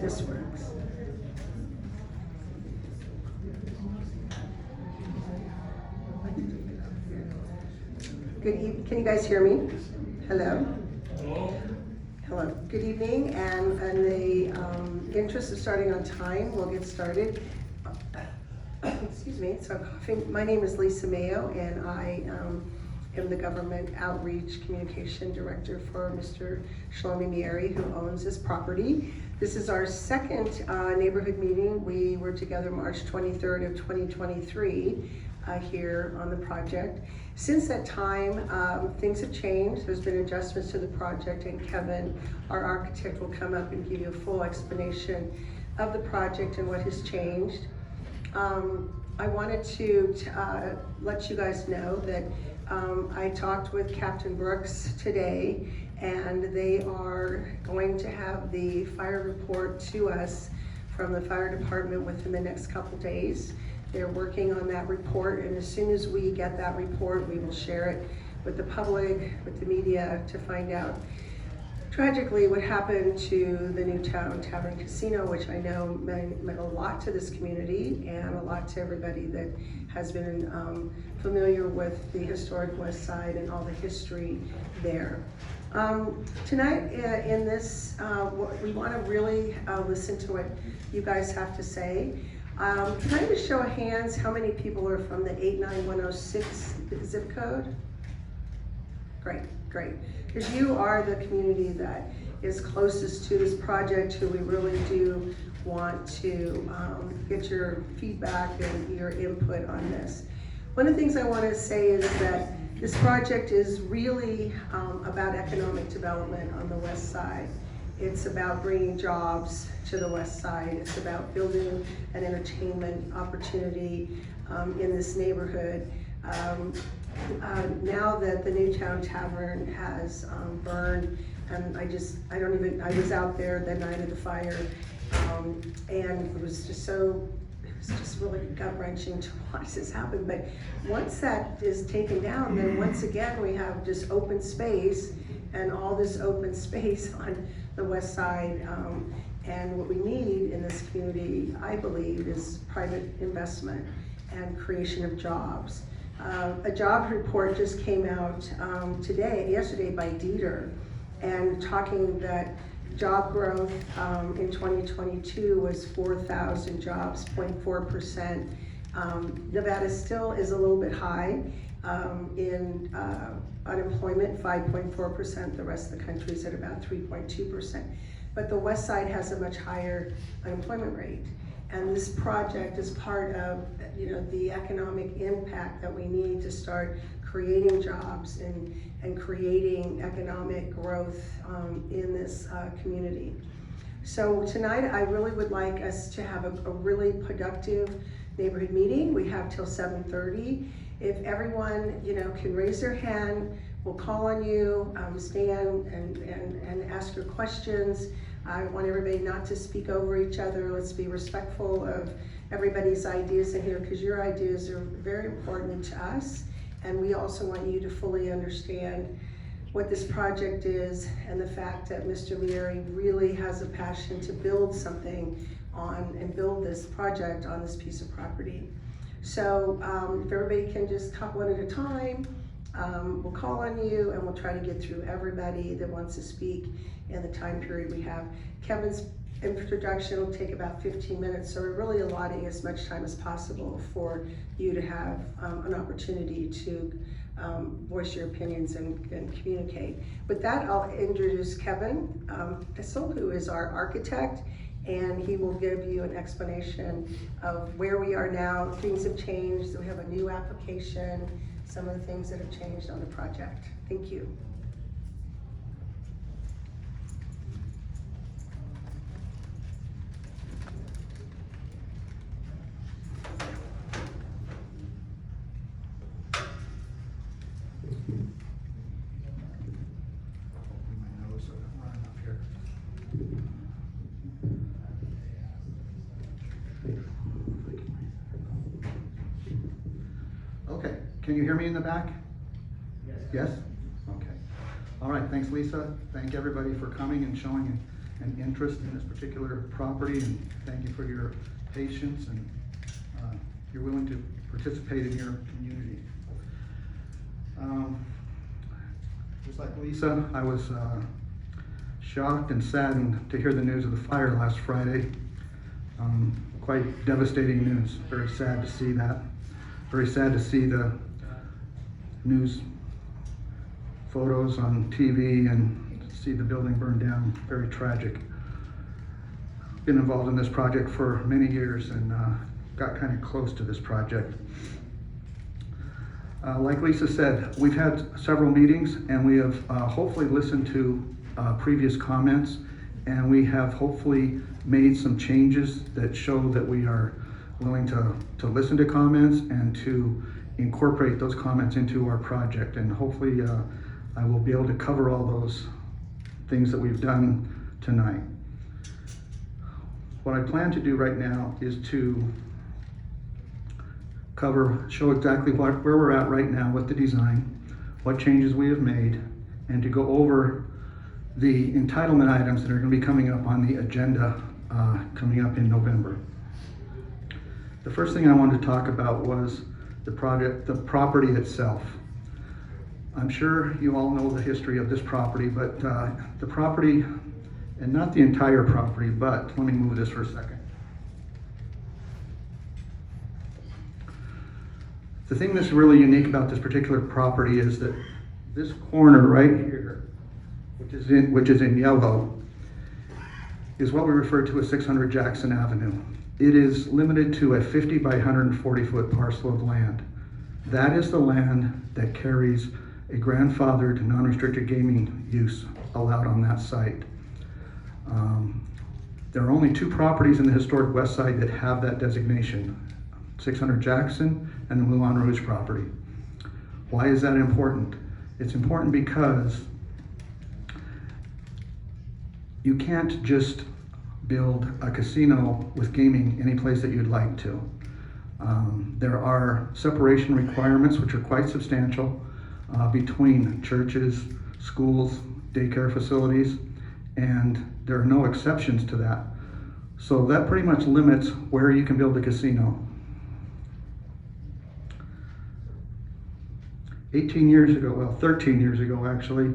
this works. Good evening. Can you guys hear me? Hello? Hello. Good evening, and in the interest of starting on time, we'll get started. Excuse me, so I'm coughing. My name is Lisa Mayo, and I am the Government Outreach Communication Director for Mr. Shlomi Mieri, who owns this property. This is our second neighborhood meeting. We were together March 23rd of 2023 here on the project. Since that time, things have changed. There's been adjustments to the project, and Kevin, our architect, will come up and give you a full explanation of the project and what has changed. I wanted to let you guys know that I talked with Captain Brooks today, and they are going to have the fire report to us from the fire department within the next couple days. They're working on that report, and as soon as we get that report, we will share it with the public, with the media, to find out tragically what happened to the Newtown Tavern Casino, which I know meant a lot to this community and a lot to everybody that has been familiar with the historic West Side and all the history there. Tonight in this, we want to really listen to what you guys have to say. Can I just show of hands how many people are from the 89106 zip code? Great, great. Because you are the community that is closest to this project, who we really do want to get your feedback and your input on this. One of the things I want to say is that this project is really about economic development on the West Side. It's about bringing jobs to the West Side. It's about building an entertainment opportunity in this neighborhood. Now that the Newtown Tavern has burned, and I was out there the night of the fire, and it was just really gut-wrenching to watch this happen. But once that is taken down, then once again we have just open space, and all this open space on the West Side. And what we need in this community, I believe, is private investment and creation of jobs. A jobs report just came out yesterday by Dieter, and talking that job growth in 2022 was 4,000 jobs, 0.4%. Nevada still is a little bit high in unemployment, 5.4%. The rest of the country is at about 3.2%. But the West Side has a much higher unemployment rate. And this project is part of, the economic impact that we need to start creating jobs and creating economic growth in this community. So tonight, I really would like us to have a really productive neighborhood meeting. We have till 7:30. If everyone, can raise their hand, we'll call on you, stand and ask your questions. I want everybody not to speak over each other. Let's be respectful of everybody's ideas in here, because your ideas are very important to us. And we also want you to fully understand what this project is, and the fact that Mr. Mieri really has a passion to build something on and build this project on this piece of property. So if everybody can just talk one at a time, we'll call on you, and we'll try to get through everybody that wants to speak in the time period we have. Kevin's introduction will take about 15 minutes, so we're really allotting as much time as possible for you to have an opportunity to voice your opinions and communicate. With that, I'll introduce Kevin Kessel, who is our architect, and he will give you an explanation of where we are now. Things have changed, we have a new application, some of the things that have changed on the project. Thank you. Okay, can you hear me in the back? Yes. Yes? Okay. All right, thanks Lisa. Thank everybody for coming and showing and interest in this particular property, and thank you for your patience and you're willing to participate in your community. Just like Lisa, I was shocked and saddened to hear the news of the fire last Friday. Quite devastating news. Very sad to see that. Very sad to see the news photos on TV and see the building burn down. Very tragic. Been involved in this project for many years and got kind of close to this project. Like Lisa said, we've had several meetings and we have hopefully listened to previous comments, and we have hopefully made some changes that show that we are willing to listen to comments and to incorporate those comments into our project. And hopefully I will be able to cover all those things that we've done tonight. What I plan to do right now is to show exactly where we're at right now with the design, what changes we have made, and to go over the entitlement items that are going to be coming up on the agenda coming up in November. The first thing I wanted to talk about was the property itself. I'm sure you all know the history of this property, but the property, and not the entire property, but let me move this for a second. The thing that's really unique about this particular property is that this corner right here, which is in yellow, is what we refer to as 600 Jackson Avenue. It is limited to a 50 by 140 foot parcel of land. That is the land that carries a grandfathered non-restricted gaming use allowed on that site. There are only two properties in the historic Westside that have that designation, 600 Jackson and the Moulin Rouge property. Why is that important? It's important because you can't just build a casino with gaming any place that you'd like to. There are separation requirements which are quite substantial between churches, schools, daycare facilities, and there are no exceptions to that. So that pretty much limits where you can build a casino. 13 years ago actually,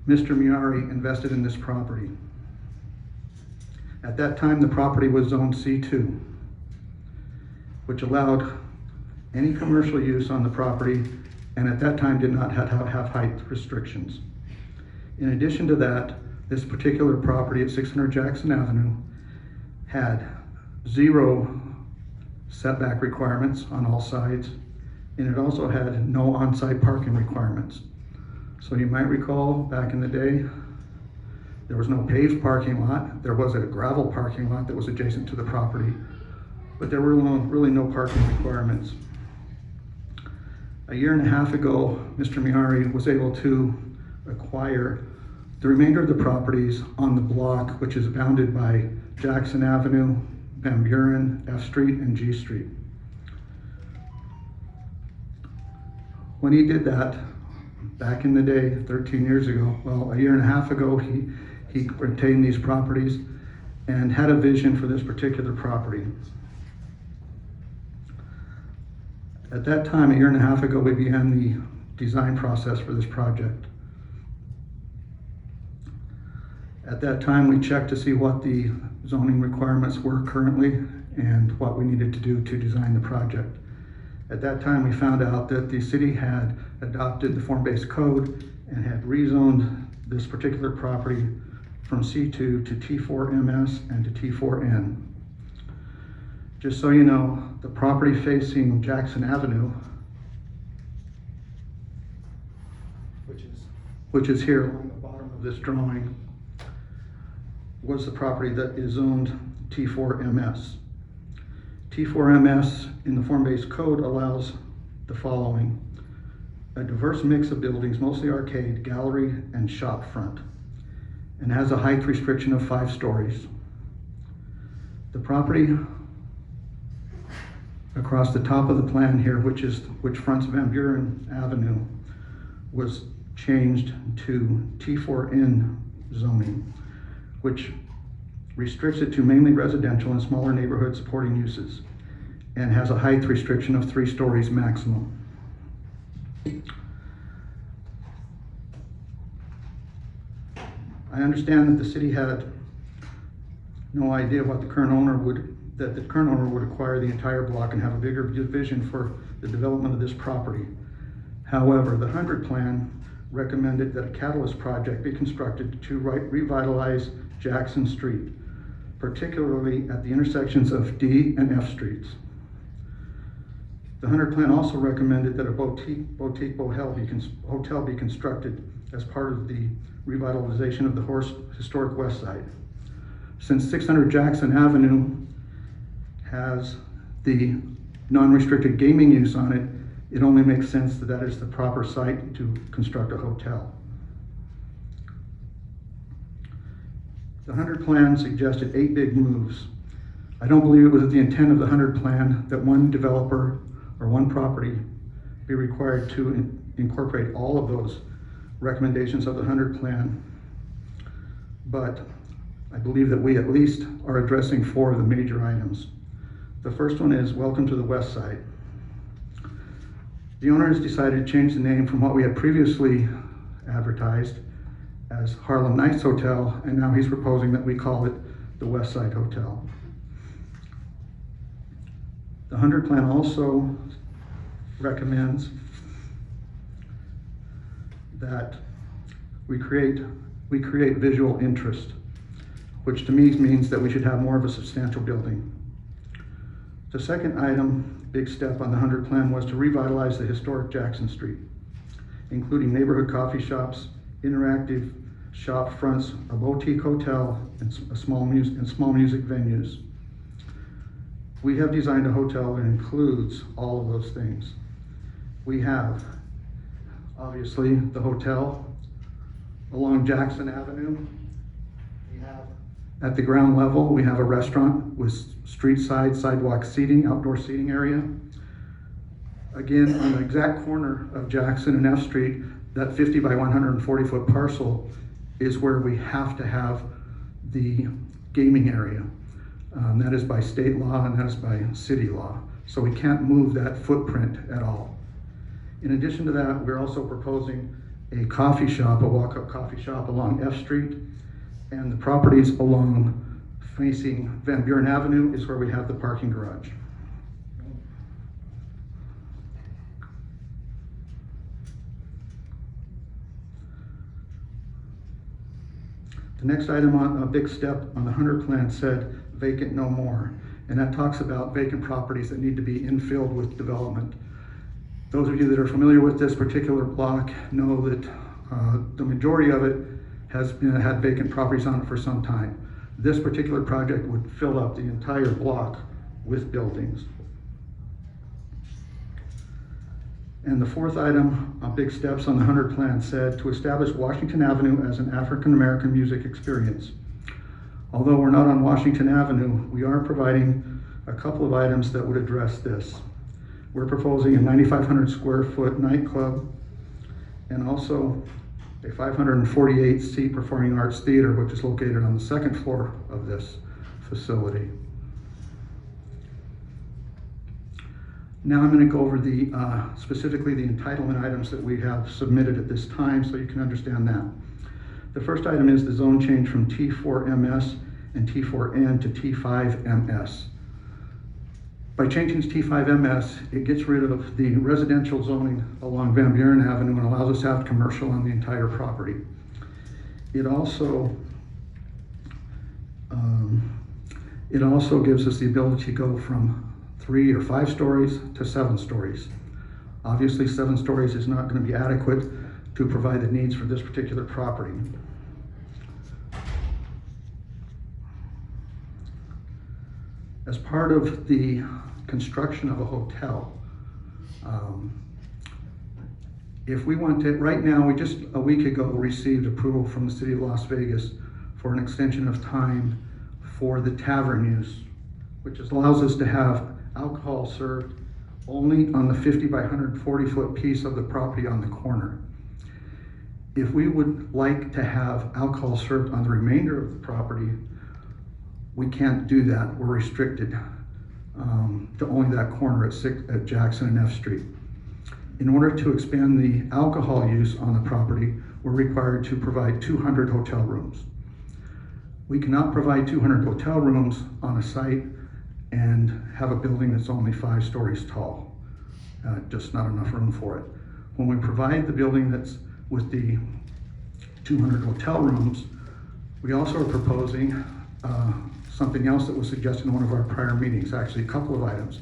Mr. Miari invested in this property. At that time, the property was zoned C2, which allowed any commercial use on the property, and at that time did not have height restrictions. In addition to that, this particular property at 600 Jackson Avenue had 0 setback requirements on all sides, and it also had no on-site parking requirements. So you might recall back in the day, there was no paved parking lot. There was a gravel parking lot that was adjacent to the property, but there were really no parking requirements. A year and a half ago, Mr. Miari was able to acquire the remainder of the properties on the block, which is bounded by Jackson Avenue, Van Buren, F Street, and G Street. When he did that, back in the day, 13 years ago, well, a year and a half ago, he retained these properties and had a vision for this particular property. At that time, a year and a half ago, we began the design process for this project. At that time, we checked to see what the zoning requirements were currently and what we needed to do to design the project. At that time, we found out that the city had adopted the form-based code and had rezoned this particular property from C2 to T4MS and to T4N. Just so you know, the property facing Jackson Avenue, which is here along the bottom of this drawing, was the property that is zoned T4MS. T4MS in the form-based code allows the following: a diverse mix of buildings, mostly arcade, gallery, and shop front, and has a height restriction of 5 stories. The property across the top of the plan here, which fronts Van Buren Avenue, was changed to T4N zoning, which restricts it to mainly residential and smaller neighborhood supporting uses, and has a height restriction of 3 stories maximum. I understand that the city had no idea what the current owner would acquire the entire block and have a bigger vision for the development of this property. However, the 100 plan recommended that a catalyst project be constructed to revitalize Jackson Street, particularly at the intersections of D and F streets. The 100 plan also recommended that a boutique hotel be constructed as part of the revitalization of the historic Westside. Since 600 Jackson Avenue has the non-restricted gaming use on it, it only makes sense that that is the proper site to construct a hotel. The 100 plan suggested 8 big moves. I don't believe it was the intent of the 100 plan that one developer or one property be required to incorporate all of those recommendations of the 100 plan, but I believe that we at least are addressing 4 of the major items. The first one is welcome to the Westside. The owner has decided to change the name from what we had previously advertised as Harlem Nights Hotel, and now he's proposing that we call it the Westside Hotel. The 100 plan also recommends that we create visual interest, which to me means that we should have more of a substantial building. The second item, big step on the 100 plan, was to revitalize the historic Jackson Street, including neighborhood coffee shops, interactive shop fronts, a boutique hotel, and small music venues. We have designed a hotel that includes all of those things. We have, obviously, the hotel along Jackson Avenue. We have, at the ground level, we have a restaurant with street side, sidewalk seating, outdoor seating area. Again, on the exact corner of Jackson and F Street, that 50 by 140 foot parcel is where we have to have the gaming area. That is by state law and that is by city law. So we can't move that footprint at all. In addition to that, we're also proposing a coffee shop, a walk-up coffee shop along F Street, and the properties along facing Van Buren Avenue is where we have the parking garage. The next item on a big step on the 100 plan said vacant no more, and that talks about vacant properties that need to be infilled with development. Those of you that are familiar with this particular block know that the majority of it has had vacant properties on it for some time. This particular project would fill up the entire block with buildings. And the fourth item on big steps on the 100 plan said to establish Washington Avenue as an African American music experience. Although we're not on Washington Avenue, we are providing a couple of items that would address this. We're proposing a 9,500 square foot nightclub and also a 548 seat performing arts theater, which is located on the second floor of this facility. Now I'm going to go over the specifically the entitlement items that we have submitted at this time so you can understand that. The first item is the zone change from T4MS and T4N to T5MS. By changing to T5MS, it gets rid of the residential zoning along Van Buren Avenue and allows us to have commercial on the entire property. It also gives us the ability to go from 3 or 5 stories to 7 stories. Obviously, 7 stories is not going to be adequate to provide the needs for this particular property. As part of the construction of a hotel, if we want to, right now, we just a week ago received approval from the city of Las Vegas for an extension of time for the tavern use, which allows us to have alcohol served only on the 50 by 140 foot piece of the property on the corner. If we would like to have alcohol served on the remainder of the property, we can't do that. We're restricted to only that corner at Jackson and F Street. In order to expand the alcohol use on the property, we're required to provide 200 hotel rooms. We cannot provide 200 hotel rooms on a site and have a building that's only 5 stories tall. Just not enough room for it. When we provide the building that's with the 200 hotel rooms, we also are proposing something else that was suggested in one of our prior meetings, actually a couple of items.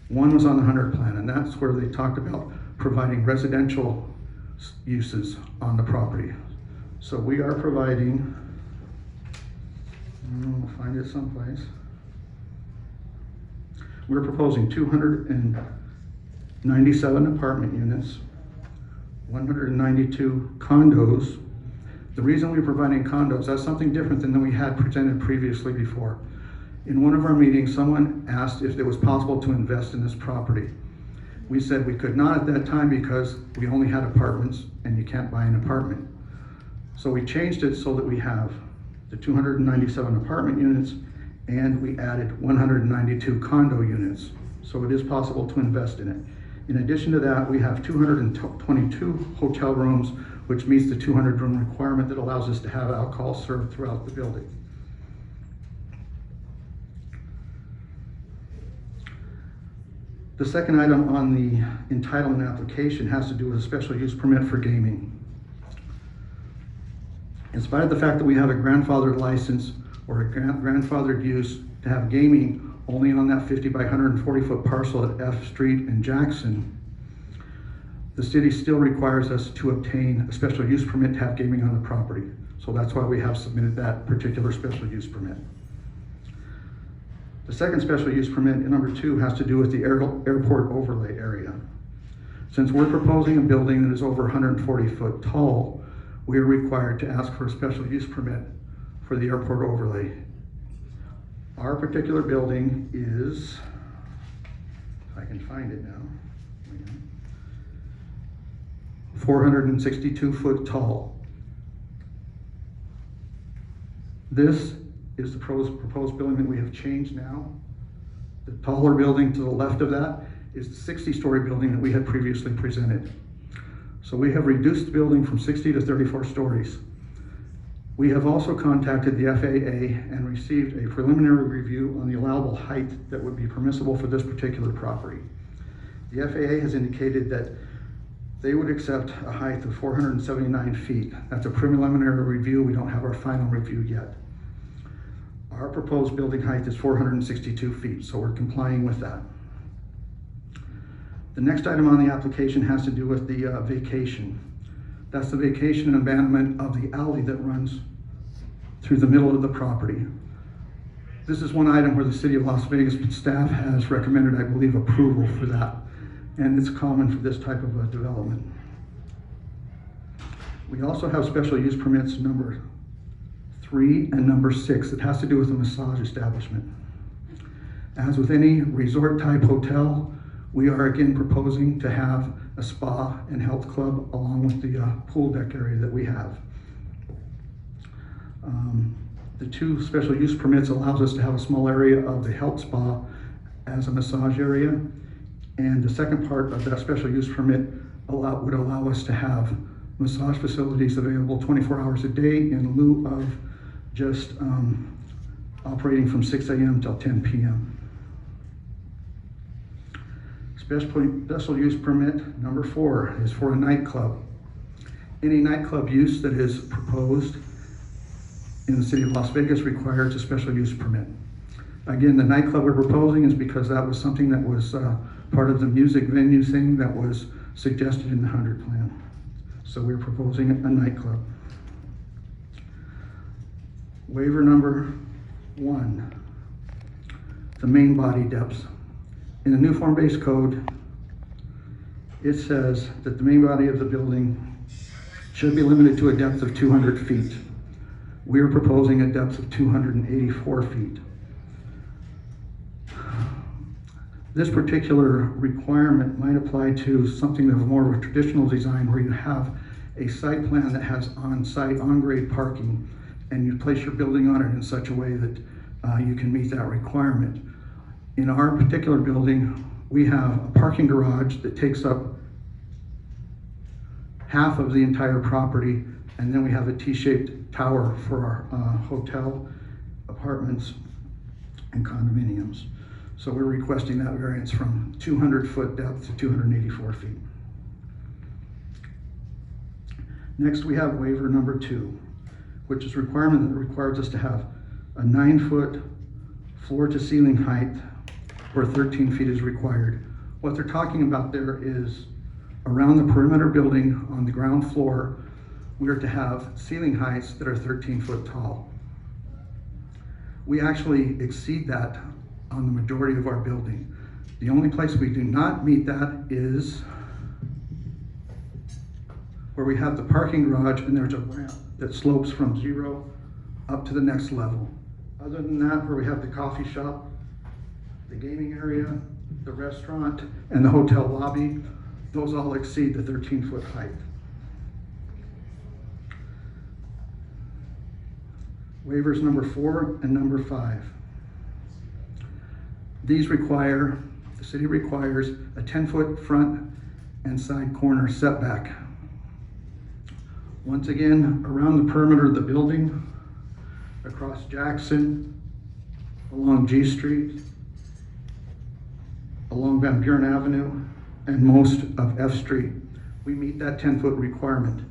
One was on the 100 plan, and that's where they talked about providing residential uses on the property. So we are providing, we'll find it someplace. We're proposing 297 apartment units, 192 condos. The reason we're providing condos, that's something different than we had presented previously before. In one of our meetings, someone asked if it was possible to invest in this property. We said we could not at that time because we only had apartments and you can't buy an apartment. So we changed it so that we have the 297 apartment units and we added 192 condo units. So it is possible to invest in it. In addition to that, we have 222 hotel rooms, which meets the 200 room requirement that allows us to have alcohol served throughout the building. The second item on the entitlement application has to do with a special use permit for gaming. In spite of the fact that we have a grandfathered license or a grandfathered use to have gaming only on that 50 by 140 foot parcel at F Street and Jackson, the city still requires us to obtain a special use permit to have gaming on the property. So that's why we have submitted that particular special use permit. The second special use permit, number 2, has to do with the airport overlay area. Since we're proposing a building that is over 140 foot tall, we are required to ask for a special use permit for the airport overlay. Our particular building is, if I can find it now, 462 foot tall. This is the proposed building that we have changed now. The taller building to the left of that is the 60-story building that we had previously presented. So we have reduced the building from 60 to 34 stories. We have also contacted the FAA and received a preliminary review on the allowable height that would be permissible for this particular property. The FAA has indicated that they would accept a height of 479 feet. That's a preliminary review. We don't have our final review yet. Our proposed building height is 462 feet, so we're complying with that. The next item on the application has to do with the vacation. That's the vacation and abandonment of the alley that runs through the middle of the property. This is one item where the City of Las Vegas staff has recommended, I believe, approval for that. And it's common for this type of a development. We also have special use permits number 3 and number 6. It has to do with a massage establishment. As with any resort type hotel, we are again proposing to have a spa and health club along with the pool deck area that we have. The 2 special use permits allows us to have a small area of the health spa as a massage area. And the second part of that special use permit would allow us to have massage facilities available 24 hours a day in lieu of just operating from 6 a.m. till 10 p.m. Special use permit number 4 is for a nightclub. Any nightclub use that is proposed in the City of Las Vegas requires a special use permit. Again, the nightclub we're proposing is because that was something that was part of the music venue thing that was suggested in the 100 plan. So we're proposing a nightclub. Waiver number 1, the main body depths. In the new form-based code, it says that the main body of the building should be limited to a depth of 200 feet. We are proposing a depth of 284 feet. This particular requirement might apply to something of more of a traditional design where you have a site plan that has on-site, on-grade parking, and you place your building on it in such a way that you can meet that requirement. In our particular building, we have a parking garage that takes up half of the entire property, and then we have a T-shaped tower for our hotel, apartments, and condominiums. So we're requesting that variance from 200-foot depth to 284 feet. Next, we have waiver number 2, which is a requirement that requires us to have a 9-foot floor to ceiling height where 13 feet is required. What they're talking about there is around the perimeter building on the ground floor, we are to have ceiling heights that are 13 foot tall. We actually exceed that on the majority of our building. The only place we do not meet that is where we have the parking garage and there's a ramp that slopes from 0 up to the next level. Other than that, where we have the coffee shop, the gaming area, the restaurant, and the hotel lobby, those all exceed the 13-foot height. Waivers number 4 and number 5. These require, the city requires a 10-foot front and side corner setback. Once again, around the perimeter of the building, across Jackson, along G Street, along Van Buren Avenue, and most of F Street, we meet that 10-foot requirement.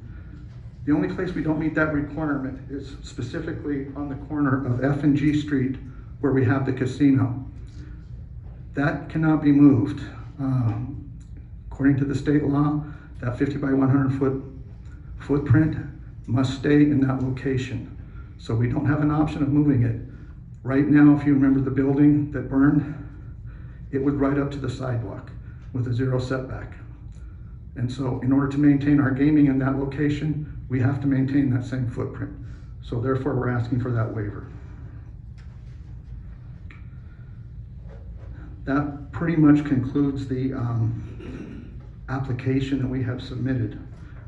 The only place we don't meet that requirement is specifically on the corner of F and G Street where we have the casino. That cannot be moved. According to the state law, that 50 by 100 foot footprint must stay in that location. So we don't have an option of moving it. Right now, if you remember the building that burned, it was right up to the sidewalk with a 0 setback. And so in order to maintain our gaming in that location, we have to maintain that same footprint. So therefore, we're asking for that waiver. That pretty much concludes the application that we have submitted.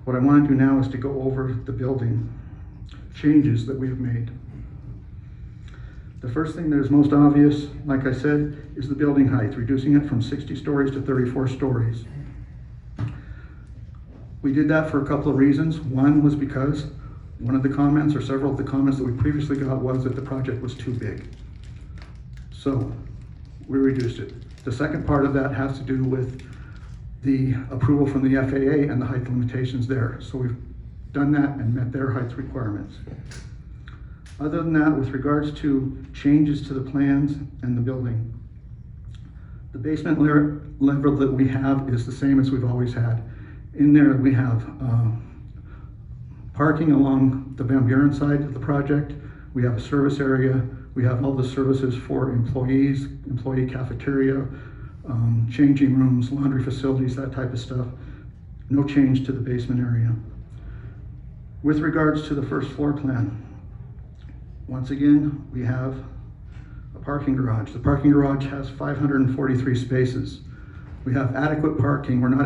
What I want to do now is to go over the building changes that we have made. The first thing that is most obvious, like I said, is the building height, reducing it from 60 stories to 34 stories. We did that for a couple of reasons. One was because one of the comments, or several of the comments that we previously got, was that the project was too big. So we reduced it. The second part of that has to do with the approval from the FAA and the height limitations there. So we've done that and met their height requirements. Other than that, with regards to changes to the plans and the building, the basement level that we have is the same as we've always had. In there we have parking along the Van Buren side of the project. We have a service area. We have all the services for employees, employee cafeteria, changing rooms, laundry facilities, that type of stuff. No change to the basement area. With regards to the first floor plan, once again, we have a parking garage. The parking garage has 543 spaces. We have adequate parking. We're not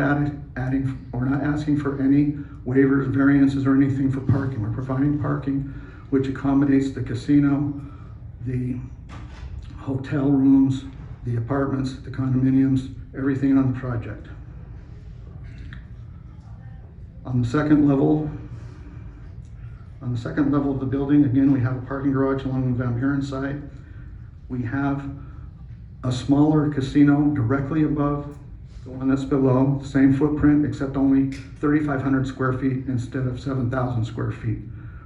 asking for any waivers, variances, or anything for parking. We're providing parking which accommodates the casino, the hotel rooms, the apartments, the condominiums, everything on the project. On the second level of the building, again, we have a parking garage along the Van Buren side. We have a smaller casino directly above the one that's below, same footprint, except only 3,500 square feet instead of 7,000 square feet.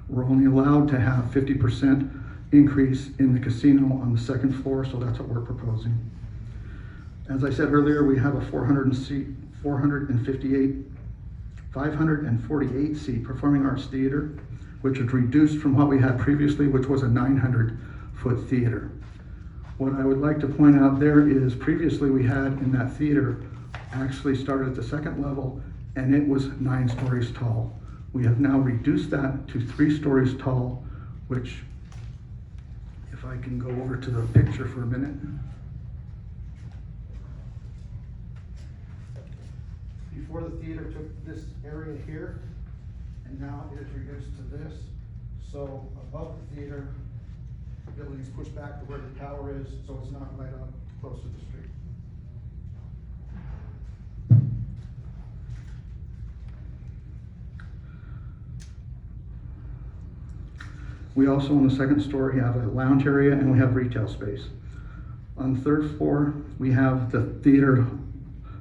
We're only allowed to have 50% increase in the casino on the second floor, so that's what we're proposing. As I said earlier, we have a 548 seat performing arts theater, which is reduced from what we had previously, which was a 900-foot theater. What I would like to point out there is previously we had in that theater actually started at the second level and it was 9 stories tall. We have now reduced that to 3 stories tall, which, if I can go over to the picture for a minute. Before the theater took this area here, and now it is reduced to this. So above the theater, buildings pushed back to where the tower is, so it's not right up close to the street. We also, on the second story, have a lounge area and we have retail space. On the third floor, we have the theater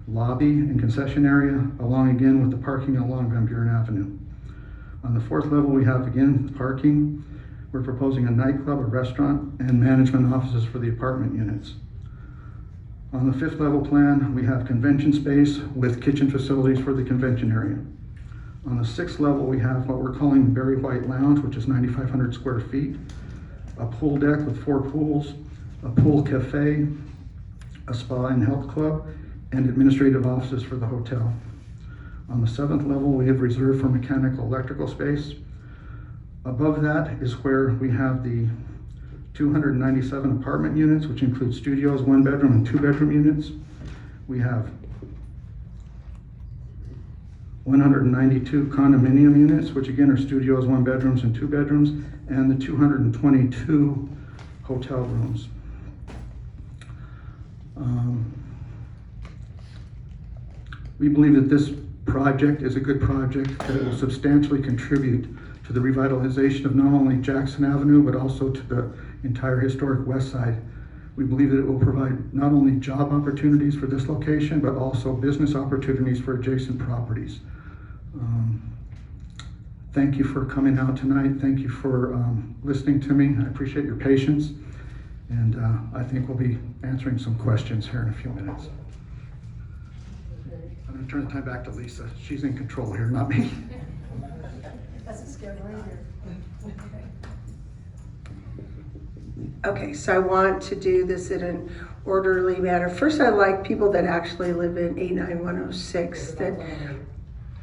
lobby and concession area, along again with the parking along Van Buren Avenue. On the fourth level, we have again parking. We're proposing a nightclub, a restaurant, and management offices for the apartment units. On the fifth level plan, we have convention space with kitchen facilities for the convention area. On the sixth level, we have what we're calling the Berry White Lounge, which is 9,500 square feet, a pool deck with 4 pools, a pool cafe, a spa and health club, and administrative offices for the hotel. On the seventh level, we have reserved for mechanical electrical space. Above that is where we have the 297 apartment units, which include studios, 1-bedroom and 2-bedroom units. We have 192 condominium units, which again are studios, 1-bedrooms and 2-bedrooms, and the 222 hotel rooms. We believe that this project is a good project that will substantially contribute to the revitalization of not only Jackson Avenue, but also to the entire historic Westside. We believe that it will provide not only job opportunities for this location, but also business opportunities for adjacent properties. Thank you for coming out tonight. Thank you for listening to me. I appreciate your patience. And I think we'll be answering some questions here in a few minutes. I'm going to turn the time back to Lisa. She's in control here, not me. That's a scary here. Okay, so I want to do this in an orderly manner. First, I like people that actually live in 89106. That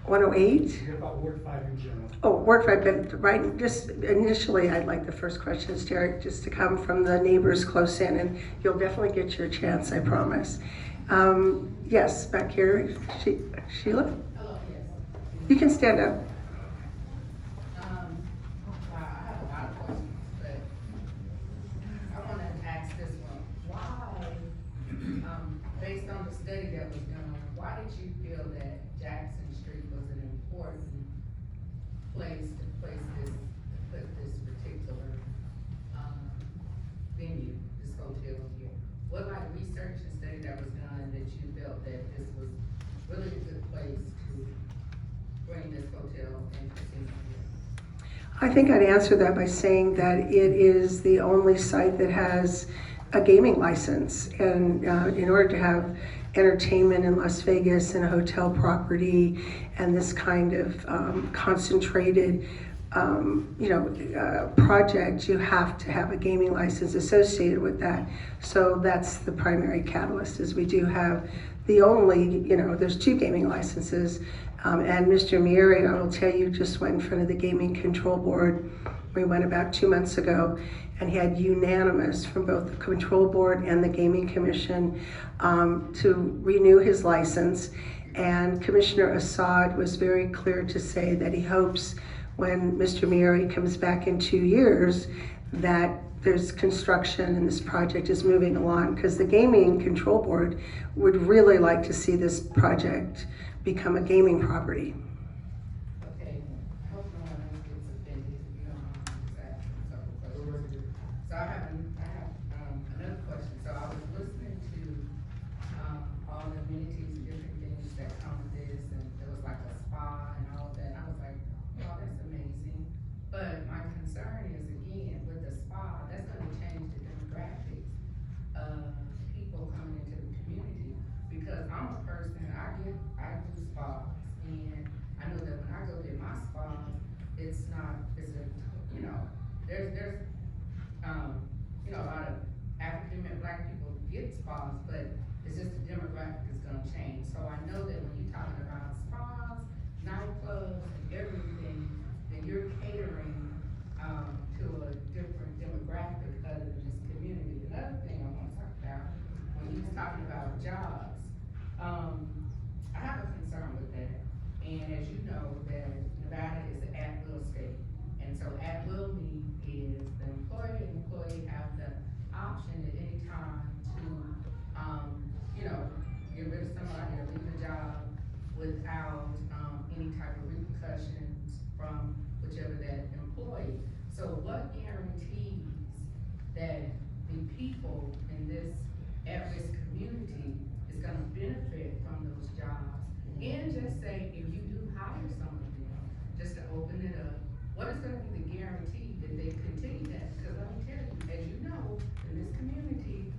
108? About Ward 5 in general. Oh, Ward 5, but right, just initially, I'd like the first questions, Derek, just to come from the neighbors close in, and you'll definitely get your chance, I promise. Yes, back here, Sheila? Hello, yes. You can stand up. I have a lot of questions, but I want to ask this one. Why, based on the study that was done, why did you feel that Jackson Street was an important place to put this particular, venue, this hotel here? What research and study that was done that you felt that this was really a good place to bring this hotel and casino here? I think I'd answer that by saying that it is the only site that has a gaming license. And in order to have entertainment in Las Vegas and a hotel property and this kind of concentrated project, you have to have a gaming license associated with that. So that's the primary catalyst, is we do have the only, there's 2 gaming licenses. And Mr. Mieri, I will tell you, just went in front of the Gaming Control Board. We went about 2 months ago, and he had unanimous from both the Control Board and the Gaming Commission to renew his license. And Commissioner Assad was very clear to say that he hopes when Mr. Mieri comes back in 2 years that there's construction and this project is moving along, because the Gaming Control Board would really like to see this project become a gaming property. Okay, I hope no one else gets offended if you don't mind just asking a couple questions. So I have another question. So I was listening to, all the amenities and different things that come with this, and there was like a spa and all of that, and I was like, wow, that's amazing. But my concern is, again, with the spa, that's gonna change the demographics of people coming into the community. Because I'm a person, I do spas, and I know that when I go get my spa, there's a lot of African and Black people get spas, but it's just the demographic is gonna change. So I know that when you're talking about spas, nightclubs, and everything, then you're catering, to a different demographic other than just community. Another thing I wanna talk about, when you was talking about jobs, I have a concern with that. And as you know, that Nevada is an at-will state. And so at-will means is the employer and employee have option at any time to, you know, get rid of somebody or leave the job without, any type of repercussions from whichever that employee. So what guarantees that the people in this at-risk community is gonna benefit from those jobs? And just say, if you do hire some of them, just to open it up, what is gonna be the guarantee that they continue that? Because let me tell you, as you know, in this community,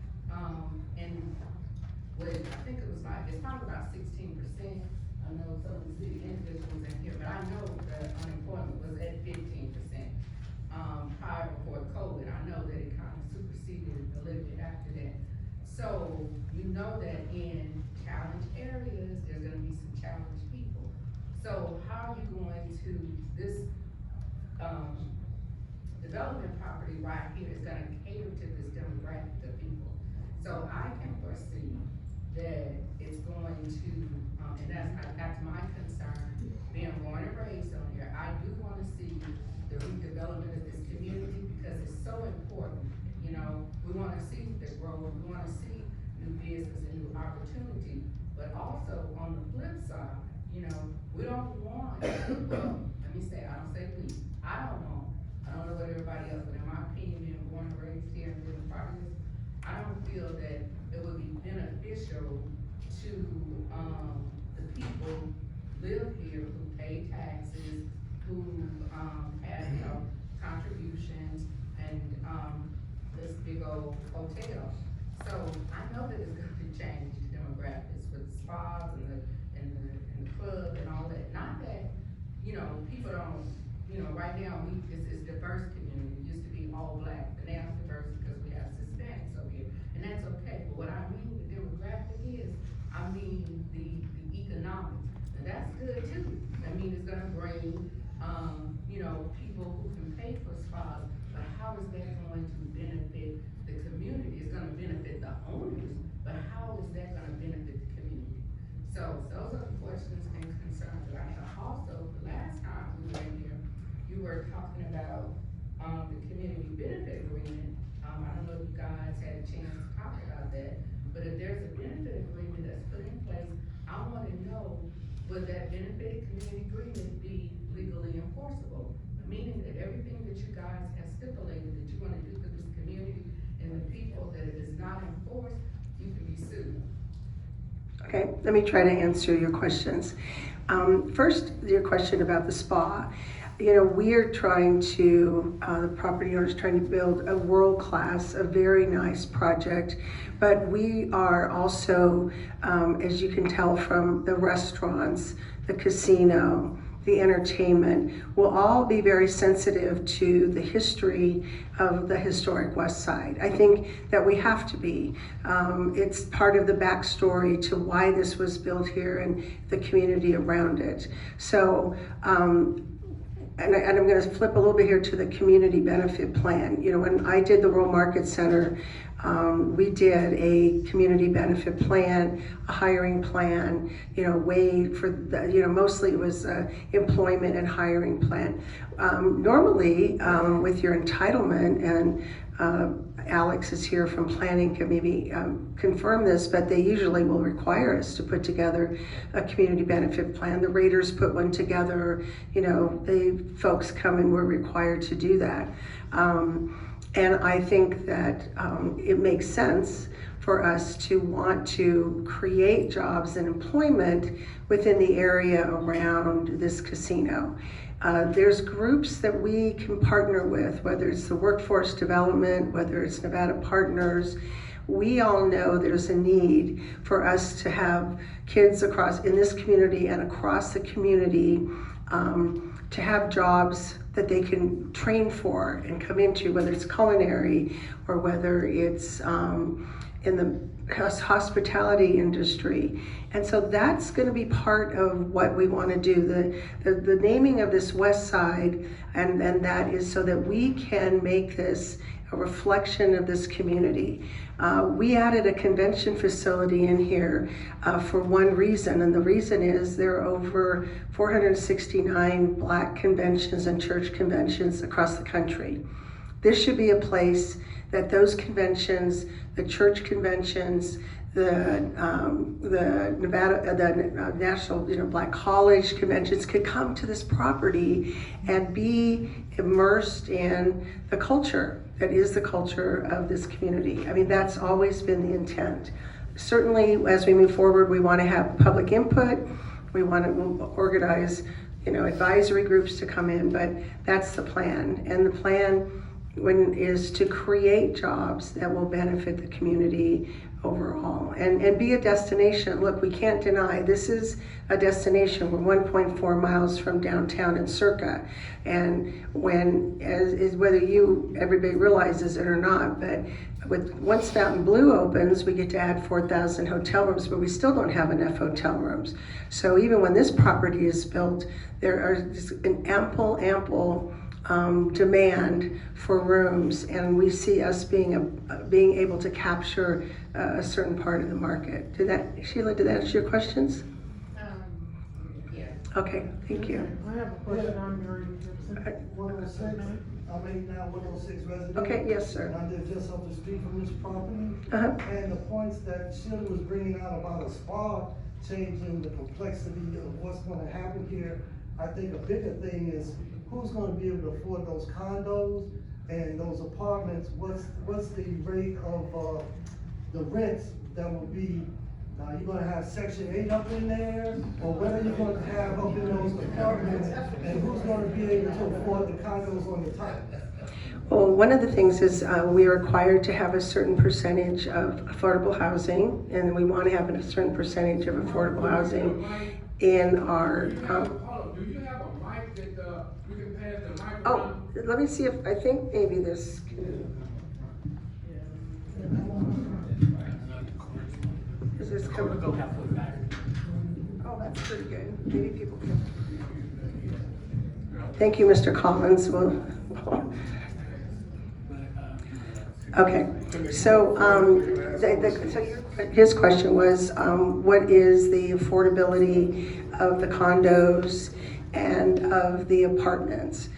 and what, I think it was like, it's probably about 16%. I know some of the city individuals in here, but I know the unemployment was at 15%. Prior before COVID, I know that it kind of superseded a little bit after that. So you know that in challenged areas, there's gonna be some challenged people. So how are you going to, this, development property right here is gonna cater to this demographic of people. So I can foresee that it's going to, and that's my concern, being born and raised on here. I do wanna see the redevelopment of this community because it's so important. You know, we wanna see the growth, we wanna see new business and new opportunity, but also on the flip side, you know, we don't want, well, let me say, I don't say we, I don't know what everybody else, but in my opinion, being born and raised here and being part of this, I don't feel that it would be beneficial to, the people live here who pay taxes, who, have, you know, contributions and, this big old hotel. So I know that it's gonna change the demographics with the spas and the club and all that. Not that, you know, people don't, you know, right now it's diverse community. It used to be all black, but now it's diverse because we have Hispanics over here, and that's okay. But what I mean the demographic is, I mean the economics, and that's good too. I mean it's gonna bring, you know, people who can pay for spas, but how is that going to benefit the community? It's gonna benefit the owners, but how is that gonna benefit the community? So those are the questions and concerns that I have. Also, the last time we were in here, you were talking about, the community benefit agreement. I don't know if you guys had a chance to talk about that, but if there's a benefit agreement that's put in place, I wanna know, would that benefit community agreement be legally enforceable? Meaning that everything that you guys have stipulated that you wanna do for this community and the people that it is not enforced, you can be sued. Okay, let me try to answer your questions. First, your question about the spa. You know, we are trying to, the property owner is trying to build a world-class, a very nice project, but we are also, as you can tell from the restaurants, the casino, the entertainment, will all be very sensitive to the history of the historic Westside. I think that we have to be. It's part of the backstory to why this was built here and the community around it. So, and I'm going to flip a little bit here to the community benefit plan. You know, when I did the World Market Center, we did a community benefit plan, a hiring plan, you know, way for the, you know, mostly it was employment and hiring plan. Normally, with your entitlement, and Alex is here from planning, can maybe confirm this, but they usually will require us to put together a community benefit plan. The Raiders put one together, you know, the folks come and we're required to do that. And I think that it makes sense for us to want to create jobs and employment within the area around this casino. There's groups that we can partner with, whether it's the workforce development, whether it's Nevada Partners. We all know there's a need for us to have kids across in this community and across the community to have jobs that they can train for and come into, whether it's culinary or whether it's in the hospitality industry. And so that's going to be part of what we want to do. The naming of this Westside, and that is so that we can make this a reflection of this community. We added a convention facility in here for one reason, and the reason is there are over 469 Black conventions and church conventions across the country. This should be a place that those conventions, the church conventions, the Nevada, the National, Black College conventions could come to this property and be immersed in the culture that is the culture of this community. I mean, that's always been the intent. Certainly, as we move forward, we want to have public input. We want to organize, advisory groups to come in, but that's the plan. And the plan is to create jobs that will benefit the community overall and be a destination. Look, we can't deny this is a destination. We're 1.4 miles from downtown in Circa, and whether everybody realizes it or not, but once Fountain Blue opens, we get to add 4,000 hotel rooms, but we still don't have enough hotel rooms. So even when this property is built, there are an ample demand for rooms, and we see us being able to capture a certain part of the market. Sheila, did that answer your questions? Yeah. Okay, thank you. I have a question on Mary Gibson. 106, now 106 resident. Okay, yes, sir. And I live just up the street from this property. Uh-huh. And the points that Sheila was bringing out about a spa changing the complexity of what's gonna happen here, I think a bigger thing is who's gonna be able to afford those condos and those apartments? What's the rate of, the rents that will be? Now, you're gonna have Section 8 up in there, or what are you going to have up in those apartments? And who's gonna be able to afford the condos on the top? Well, one of the things is we are required to have a certain percentage of affordable housing, and we want to have a certain percentage of affordable housing in our. Do you have a mic that you can pass the mic Oh, around? let me see I think maybe this. Is this coming? Oh, that's pretty good. Maybe people can. Thank you, Mr. Collins. Okay, so his question was, what is the affordability of the condos and of the apartments?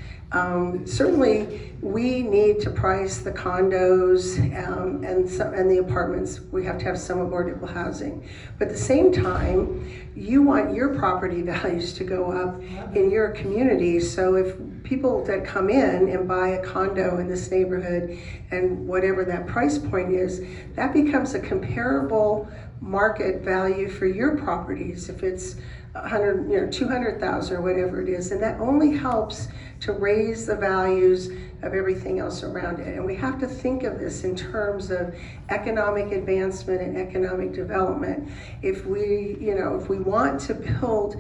Certainly, we need to price the condos and the apartments. We have to have some affordable housing. But at the same time, you want your property values to go up in your community. So if people that come in and buy a condo in this neighborhood and whatever that price point is, that becomes a comparable market value for your properties. If it's 100, 200,000 or whatever it is, and that only helps to raise the values of everything else around it. And we have to think of this in terms of economic advancement and economic development. If we want to build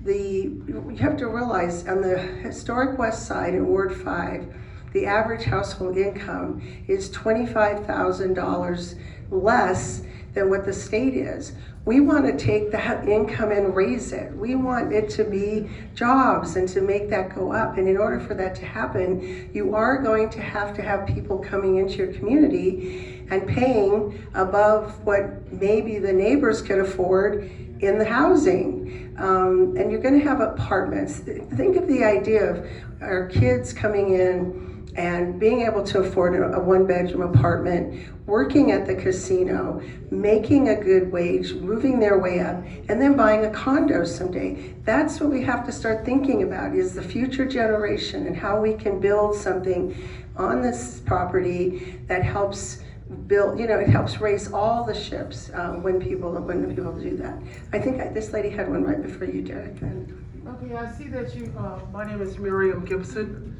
you have to realize on the historic West Side in Ward 5, the average household income is $25,000 less than what the state is. We want to take that income and raise it. We want it to be jobs and to make that go up. And in order for that to happen, you are going to have people coming into your community and paying above what maybe the neighbors could afford in the housing. And you're going to have apartments. Think of the idea of our kids coming in and being able to afford a one-bedroom apartment, working at the casino, making a good wage, moving their way up, and then buying a condo someday. That's what we have to start thinking about, is the future generation and how we can build something on this property that helps build, it helps raise all the ships when people do that. I think this lady had one right before you, Derek. Okay, I see that my name is Miriam Gibson.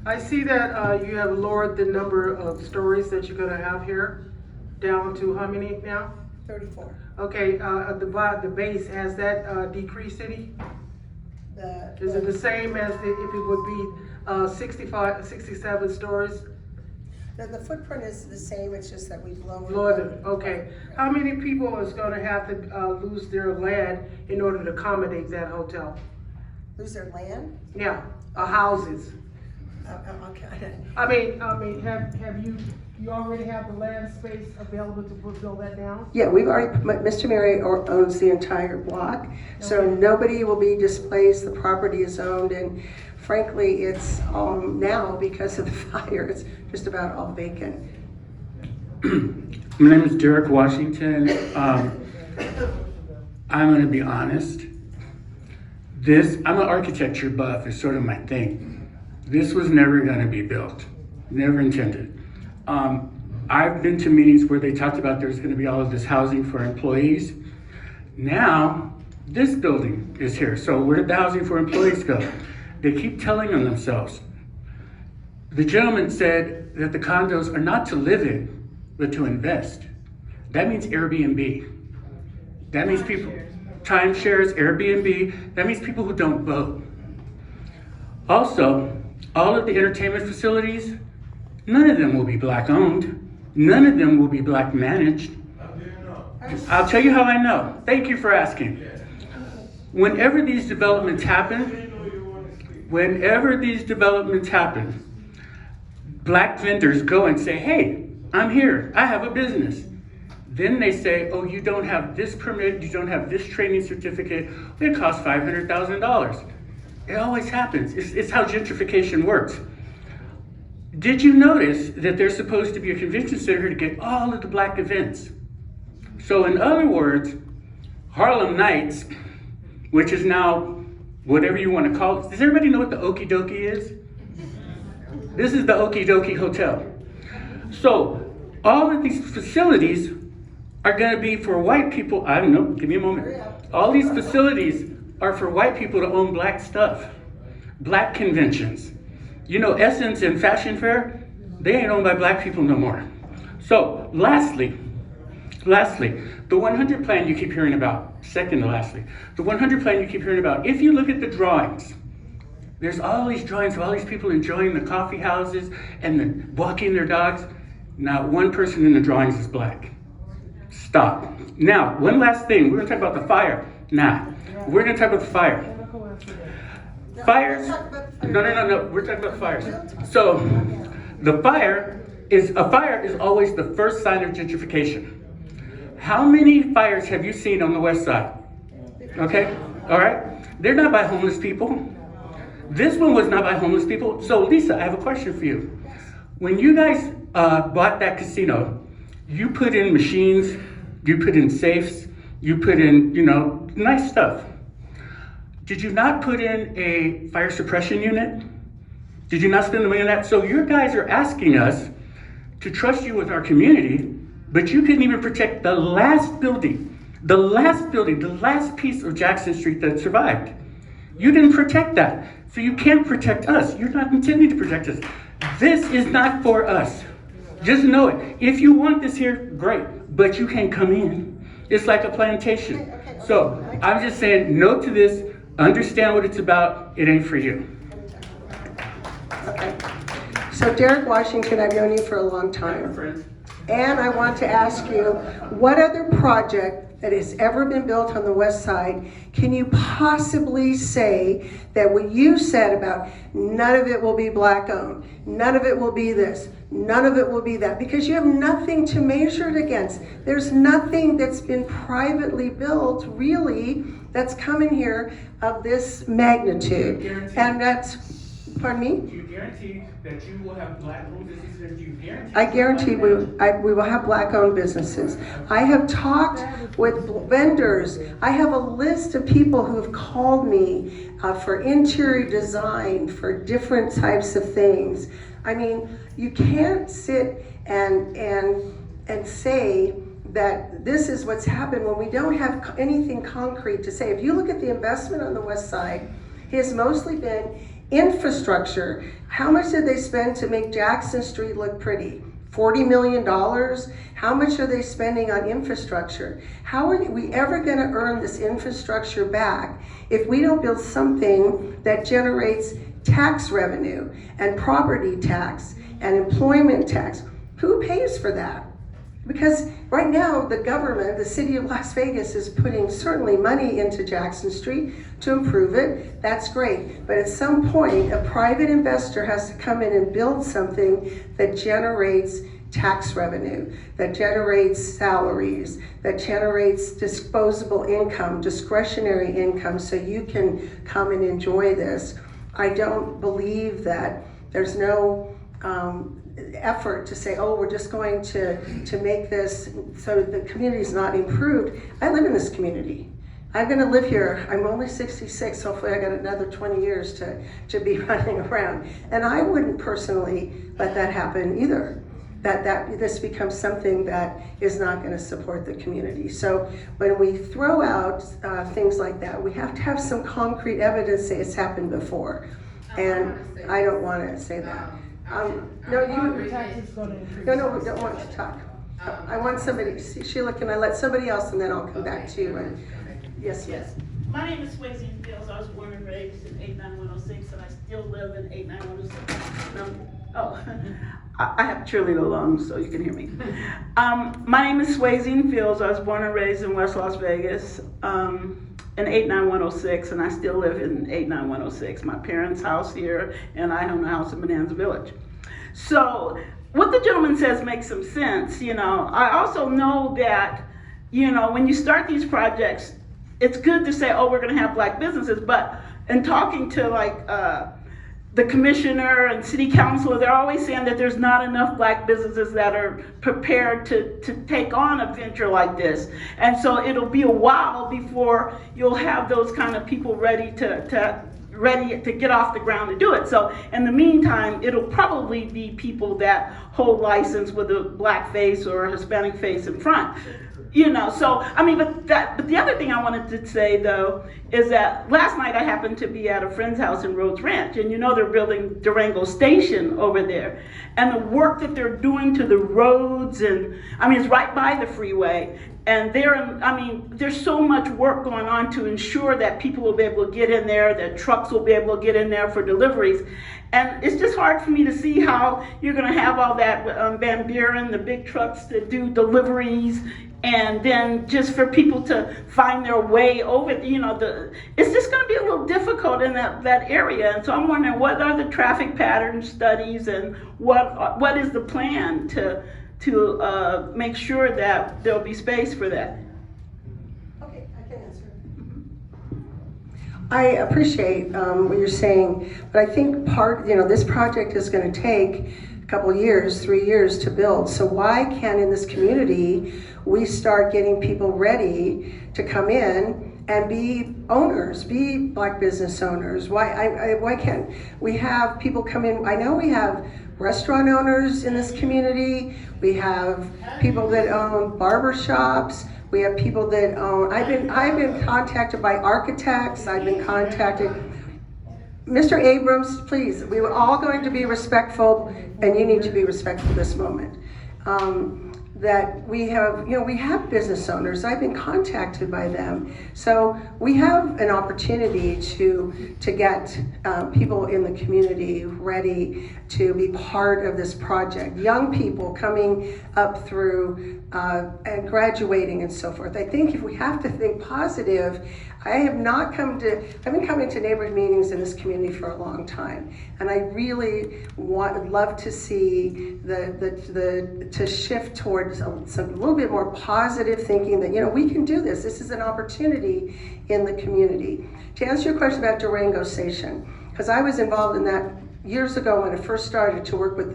I see that you have lowered the number of stories that you're gonna have here down to how many now? 34. Okay, the base, has that decreased any? Is it the same as if it would be 67 stories? The footprint is the same, it's just that we've lowered. Lowered, okay. How many people is gonna have to lose their land in order to accommodate that hotel? Lose their land? Yeah, houses. Okay. I mean, have you already have the land space available to build that down? Yeah, we've already, Mr. Mary owns the entire block, so Okay. nobody will be displaced. The property is owned, and frankly, it's now because of the fire, it's just about all vacant. My name is Derek Washington. I'm going to be honest. I'm an architecture buff, it's sort of my thing. This was never going to be built, never intended. I've been to meetings where they talked about there's going to be all of this housing for employees. Now, this building is here. So where did the housing for employees go? They keep telling on themselves. The gentleman said that the condos are not to live in, but to invest. That means Airbnb. That means people, timeshares, Airbnb, that means people who don't vote. Also, all of the entertainment facilities, none of them will be Black owned. None of them will be Black managed. I'll tell you how I know. Thank you for asking. Whenever these developments happen, Black vendors go and say, hey, I'm here, I have a business. Then they say, oh, you don't have this permit, you don't have this training certificate, it costs $500,000. It always happens. It's how gentrification works. Did you notice that there's supposed to be a convention center here to get all of the Black events? So in other words, Harlem Nights, which is now whatever you want to call it. Does everybody know what the Okie Dokie is? This is the Okie Dokie Hotel. So all of these facilities are going to be for white people. I don't know, give me a moment. All these facilities are for white people to own Black stuff, Black conventions. You know, Essence and Fashion Fair, they ain't owned by Black people no more. So lastly, the 100 plan you keep hearing about, second to lastly, the 100 plan you keep hearing about, if you look at the drawings, there's all these drawings of all these people enjoying the coffee houses and then walking their dogs. Not one person in the drawings is Black. Stop. Now, one last thing, we're gonna talk about the fire. We're gonna talk about the fire. Fires, no, we're talking about fires. So, a fire is always the first sign of gentrification. How many fires have you seen on the west side? Okay, all right. They're not by homeless people. This one was not by homeless people. So Lisa, I have a question for you. When you guys bought that casino, you put in machines, you put in safes, you put in, nice stuff. Did you not put in a fire suppression unit? Did you not spend the money on that? So your guys are asking us to trust you with our community, but you couldn't even protect the last building, the last piece of Jackson Street that survived. You didn't protect that. So you can't protect us. You're not intending to protect us. This is not for us. Just know it. If you want this here, great, but you can't come in. It's like a plantation. So I'm just saying no to this. Understand what it's about. It ain't for you. Okay. So Derek Washington, I've known you for a long time. And I want to ask you, what other project that has ever been built on the west side can you possibly say that what you said about none of it will be Black owned, none of it will be this, none of it will be that, because you have nothing to measure it against. There's nothing that's been privately built really that's coming here of this magnitude. And that's, pardon me? Do you guarantee that you will have Black-owned businesses? Do you guarantee? I guarantee we will have Black-owned businesses. I have talked with vendors. I have a list of people who have called me for interior design, for different types of things. I mean, you can't sit and say that this is what's happened when we don't have anything concrete to say. If you look at the investment on the west side, it has mostly been infrastructure. How much did they spend to make Jackson Street look pretty? $40 million? How much are they spending on infrastructure? How are we ever going to earn this infrastructure back if we don't build something that generates tax revenue and property tax and employment tax? Who pays for that? Because right now, the government, the city of Las Vegas, is putting certainly money into Jackson Street to improve it. That's great. But at some point, a private investor has to come in and build something that generates tax revenue, that generates salaries, that generates disposable income, discretionary income, so you can come and enjoy this. I don't believe that there's no effort to say, oh, we're just going to make this so the community's not improved. I live in this community. I'm gonna live here. I'm only 66. Hopefully I got another 20 years to be running around. And I wouldn't personally let that happen either. That this becomes something that is not gonna support the community. So when we throw out things like that, we have to have some concrete evidence say it's happened before. And I don't wanna say that. No, you, Taxes gonna increase. no, we don't want to talk. I want somebody, Sheila, can I let somebody else and then I'll come back to you? And yes, Yes, my name is Swayze Fields. I was born and raised in 89106, and I still live in 89106. Oh, I have truly no lungs, so you can hear me. My name is Swayze Fields. I was born and raised in West Las Vegas in 89106, and I still live in 89106. My parents' house here, and I own a house in Bonanza Village. So what the gentleman says makes some sense. You know, I also know that, you know, when you start these projects, it's good to say, oh, we're going to have black businesses, but in talking to like the commissioner and city council, they're always saying that there's not enough black businesses that are prepared to take on a venture like this. And so it'll be a while before you'll have those kind of people ready to get off the ground to do it. So in the meantime, it'll probably be people that hold license with a black face or a Hispanic face in front. You know, so I mean, but the other thing I wanted to say though is that last night I happened to be at a friend's house in Rhodes Ranch, and you know they're building Durango Station over there, and the work that they're doing to the roads, and I mean it's right by the freeway, and there's so much work going on to ensure that people will be able to get in there, that trucks will be able to get in there for deliveries. And it's just hard for me to see how you're going to have all that Van Buren, the big trucks that do deliveries, and then just for people to find their way over, you know, it's just going to be a little difficult in that area. And so I'm wondering, what are the traffic pattern studies, and what is the plan to make sure that there'll be space for that? Okay, I can answer. I appreciate what you're saying, but I think this project is going to take a couple years, 3 years to build. So why can't in this community we start getting people ready to come in and be owners, be black business owners? Why can't we have people come in? I know we have restaurant owners in this community. We have people that own barber shops. We have people that own, I've been contacted by architects. I've been contacted. Mr. Abrams, please, we were all going to be respectful, and you need to be respectful this moment. That we have business owners. I've been contacted by them. So we have an opportunity to get people in the community ready to be part of this project. Young people coming up through and graduating and so forth. I think if we have to think positive, I've been coming to neighborhood meetings in this community for a long time, and I really would love to see to shift towards a little bit more positive thinking that, you know, we can do this. This is an opportunity in the community. To answer your question about Durango Station, because I was involved in that years ago when I first started to work with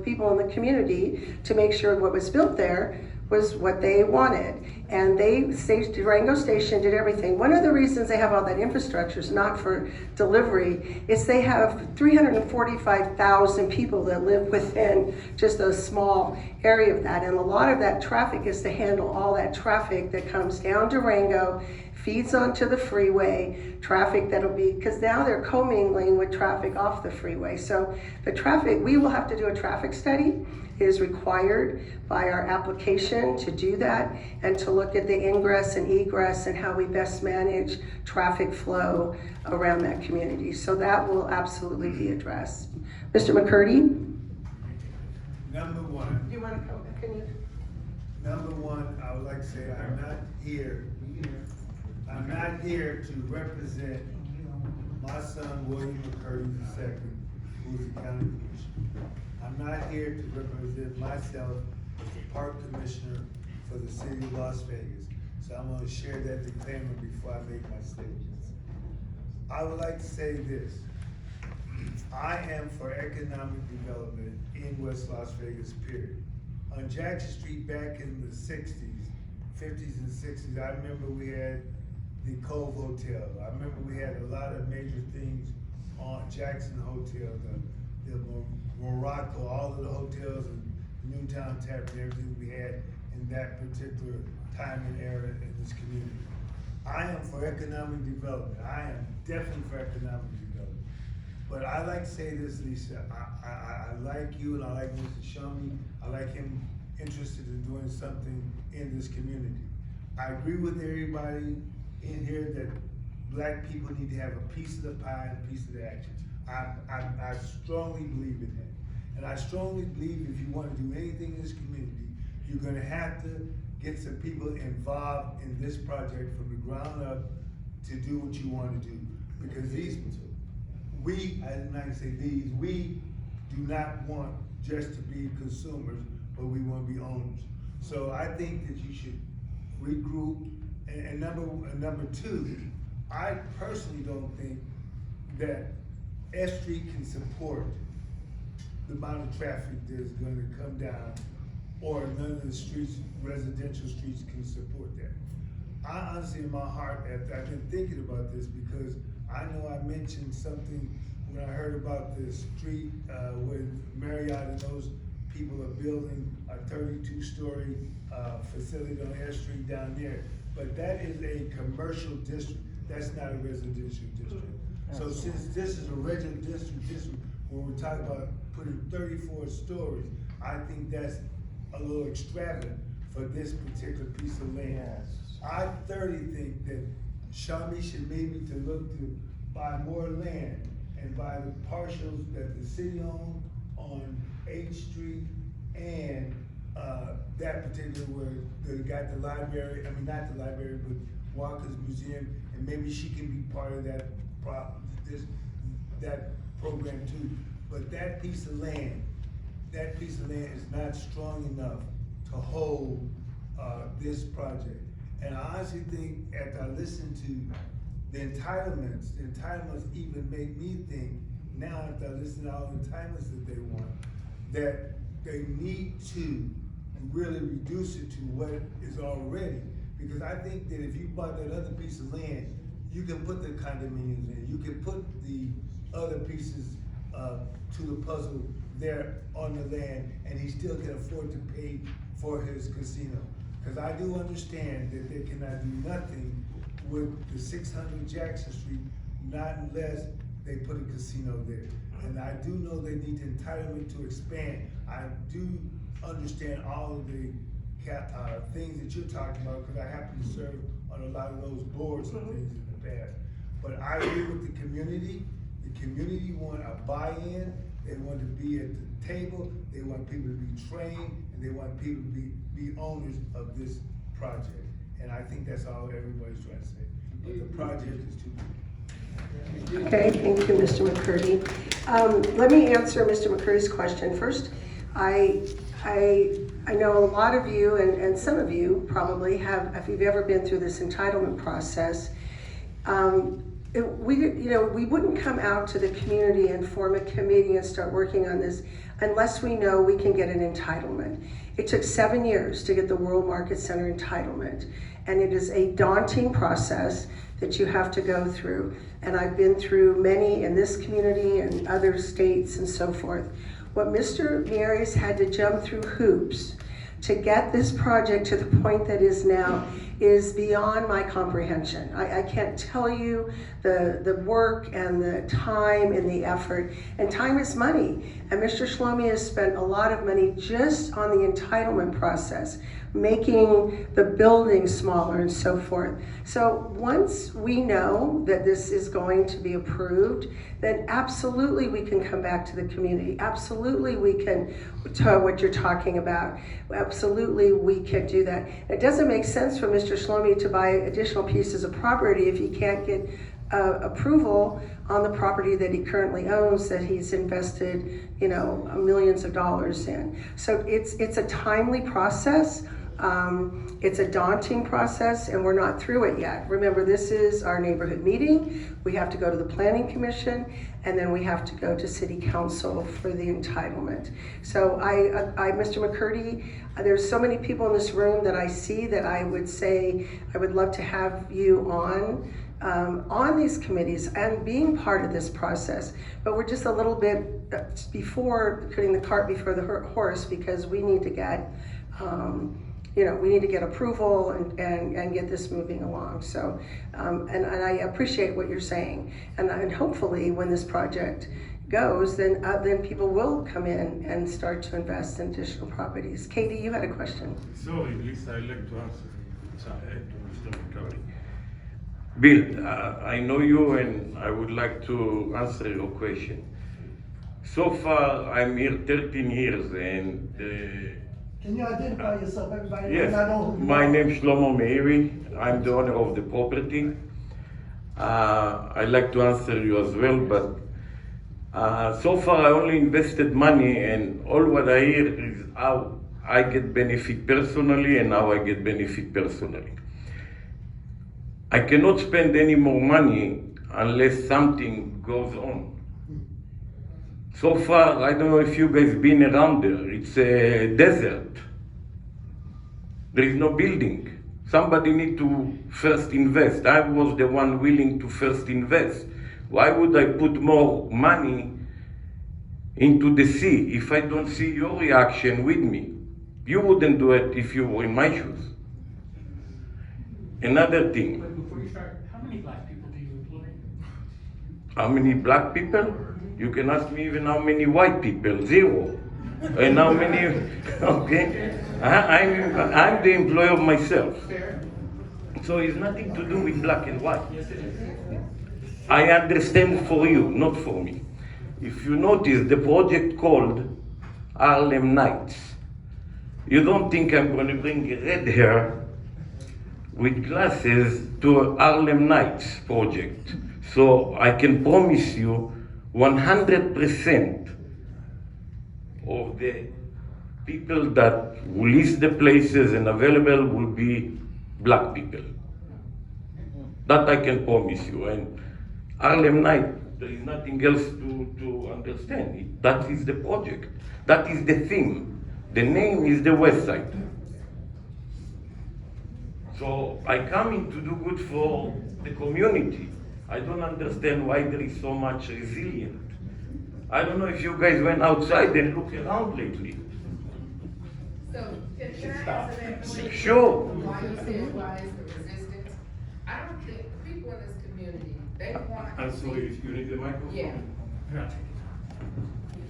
people in the community to make sure what was built there was what they wanted. And Durango Station did everything. One of the reasons they have all that infrastructure is not for delivery, it's they have 345,000 people that live within just a small area of that. And a lot of that traffic is to handle all that traffic that comes down Durango, feeds onto the freeway, traffic because now they're commingling with traffic off the freeway. So the traffic, we will have to do a traffic study. It is required by our application to do that and to look at the ingress and egress and how we best manage traffic flow around that community. So that will absolutely be addressed. Mr. McCurdy? Number one. Do you want to come back? Can you? Number one, I would like to say I'm not here to represent my son, William McCurdy II, who's the county commissioner. I'm not here to represent myself as the park commissioner for the city of Las Vegas. So I'm going to share that disclaimer before I make my statements. I would like to say this. I am for economic development in West Las Vegas, period. On Jackson Street back in the 60s, 50s and 60s, I remember we had the Cove Hotel. I remember we had a lot of major things on Jackson Hotel, the Morocco, all of the hotels and Newtown Tavern, everything we had in that particular time and era in this community. I am for economic development. I am definitely for economic development. But I like to say this, Lisa, I like you and I like Mr. Shummy. I like him interested in doing something in this community. I agree with everybody in here that black people need to have a piece of the pie and a piece of the action. I strongly believe in that. And I strongly believe if you want to do anything in this community, you're gonna have to get some people involved in this project from the ground up to do what you want to do. Because we do not want just to be consumers, but we want to be owners. So I think that you should regroup. And number two, I personally don't think that F Street can support the amount of traffic that's going to come down, or none of the streets, residential streets, can support that. I honestly, in my heart, I've been thinking about this because I know I mentioned something when I heard about the street when Marriott and those people are building a 32-story facility on F Street down there. But that is a commercial district. That's not a residential district. So since this is a residential district where we're talking about putting 34 stories, I think that's a little extravagant for this particular piece of land. I thoroughly think that Shami should maybe to look to buy more land and buy the partials that the city owns on 8th Street and that particular where they got the library, I mean not the library, but Walker's Museum, and maybe she can be part of that that program too. But that piece of land is not strong enough to hold this project. And I honestly think after I listen to the entitlements even make me think now after I listen to all the entitlements that they want, that they need to really reduce it to what is already. Because I think that if you bought that other piece of land, you can put the condominiums in, you can put the other pieces to the puzzle there on the land, and he still can afford to pay for his casino. Because I do understand that they cannot do nothing with the 600 Jackson Street, not unless they put a casino there. And I do know they need entitlement to expand. I do understand all of the things that you're talking about, because I happen to serve on a lot of those boards and things in the past. But I agree with the community. The community want a buy-in. They want to be at the table. They want people to be trained, and they want people to be owners of this project. And I think that's all everybody's trying to say. But the project is too big. Okay, thank you, Mr. McCurdy. Let me answer Mr. McCurdy's question. First, I know a lot of you, and some of you probably have, if you've ever been through this entitlement process, we wouldn't come out to the community and form a committee and start working on this unless we know we can get an entitlement. It took 7 years to get the World Market Center entitlement, and it is a daunting process that you have to go through. And I've been through many in this community and other states and so forth. What Mr. Mieres had to jump through hoops to get this project to the point that is now is beyond my comprehension. I can't tell you the work and the time and the effort, and time is money. And Mr. Shlomi has spent a lot of money just on the entitlement process, making the building smaller and so forth. So once we know that this is going to be approved, then absolutely we can come back to the community. Absolutely we can tell what you're talking about. Absolutely we can do that. It doesn't make sense for Mr. Shlomi to buy additional pieces of property if he can't get approval on the property that he currently owns, that he's invested, millions of dollars in. So it's a timely process. It's a daunting process and we're not through it yet. Remember, this is our neighborhood meeting. We have to go to the planning commission and then we have to go to city council for the entitlement. So Mr. McCurdy, there's so many people in this room that I see that I would say, I would love to have you on these committees and being part of this process. But we're just a little bit before putting the cart before the horse, because we need to get, we need to get approval and get this moving along. So, and I appreciate what you're saying. And hopefully when this project goes, then people will come in and start to invest in additional properties. Katie, you had a question. Sorry, Lisa, I'd like to answer to Mr. McCurdy. Bill, I know you and I would like to answer your question. So far, I'm here 13 years and Can you identify yourself, everybody? yes, I know who you my are. name is Shlomo Meiri. I'm the owner of the property. I'd like to answer you as well, but so far I only invested money and all what I hear is how I get benefit personally and how I get benefit personally. I cannot spend any more money unless something goes on. So far, I don't know if you guys been around there. It's a desert. There is no building. Somebody need to first invest. I was the one willing to first invest. Why would I put more money into the sea if I don't see your reaction with me? You wouldn't do it if you were in my shoes. Another thing. Before you start, how many black people do you employ? How many black people? You can ask me even how many white people, 0. And how many, okay? I'm the employer of myself. So it's nothing to do with black and white. I understand for you, not for me. If you notice the project called Harlem Nights, you don't think I'm gonna bring red hair with glasses to a Harlem Nights project. So I can promise you 100% of the people that will lease the places and available will be black people. That I can promise you. And Harlem Night, there is nothing else to understand. That is the project. That is the theme. The name is the Westside. So I come in to do good for the community. I don't understand why there is so much resilience. I don't know if you guys went outside and looked around lately. So, can I answer that question? Sure. Why you said, why is the resistance? I don't think people in this community, they want I'm to sorry, see. you need the microphone? Yeah.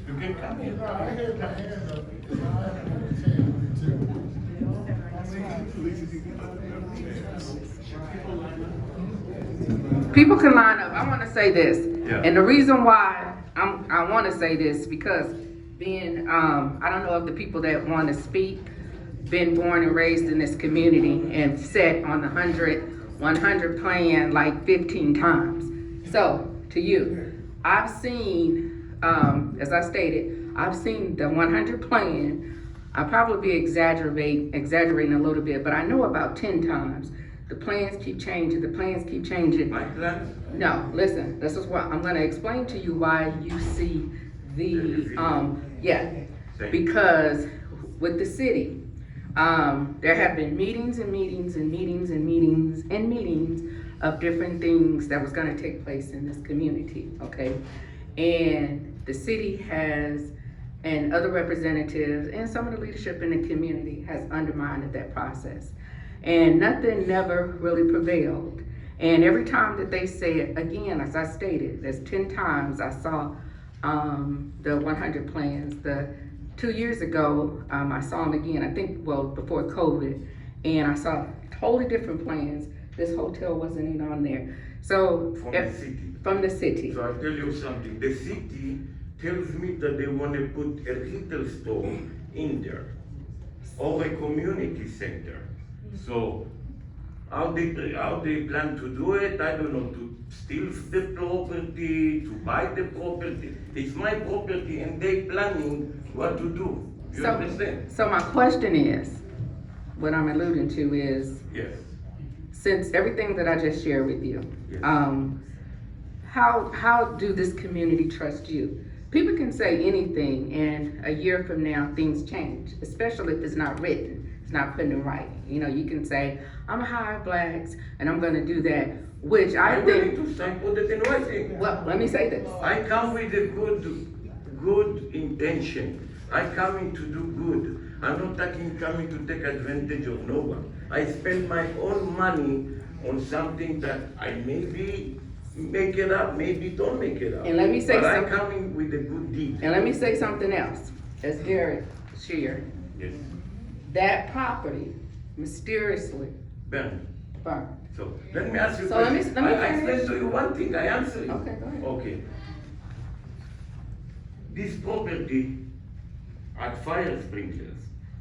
You can come in. I had my hand up because I have a chance to. People can line up. I want to say this, Yeah. and the reason why I want to say this because being I don't know if the people that want to speak been born and raised in this community and set on the 100 plan like 15 times. So to you, I've seen, as I stated, I've seen the 100 plan. I probably be exaggerating a little bit, but I know about 10 times. The plans keep changing, the plans keep changing. My plan? No, listen, this is why, I'm gonna explain to you why you see the, yeah. Because with the city, there have been meetings and meetings and meetings and meetings and meetings of different things that was gonna take place in this community, okay? And the city has, and other representatives and some of the leadership in the community has undermined that process. And nothing never really prevailed. And every time that they say it, again, as I stated, there's 10 times I saw the 100 plans. 2 years ago, I saw them again, I think, well, before COVID, and I saw totally different plans. This hotel wasn't even on there. So, From the city. From the city. So I'll tell you something. The city tells me that they want to put a retail store in there or a community center. So how they plan to do it, I don't know, to steal the property, to buy the property. It's my property and they planning what to do. You understand? So my question is, what I'm alluding to is, Yes. since everything that I just shared with you, Yes. how do this community trust you? People can say anything, and a year from now, things change, especially if it's not written, it's not put in writing. You know, you can say, I'm gonna hire blacks, and I'm gonna do that, which I I'm willing think, to sign, put it in writing. well, let me say this. I come with a good intention. I coming to do good. I'm not coming to take advantage of no one. I spend my own money on something that I maybe make it up, maybe don't make it up. And let me say but I'm something. coming with a good deed. And let me say something else, as Derek shared, Yes. that property mysteriously Ben, burned. so let me ask you. So let me I explain finish. to you one thing. I answer you. Okay, go ahead. Okay. This property at fire sprinklers,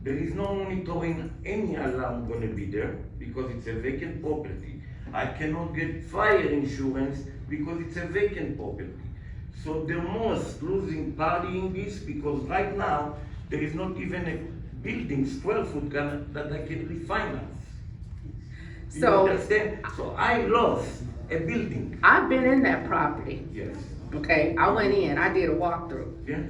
there is no monitoring any alarm gonna be there because it's a vacant property. I cannot get fire insurance because it's a vacant property. So the most losing party in this, because right now, there is not even a building 12-foot that I can refinance. You So- understand? So I lost a building. I've been in that property, Yes. okay? I went in, I did a walkthrough, Yeah,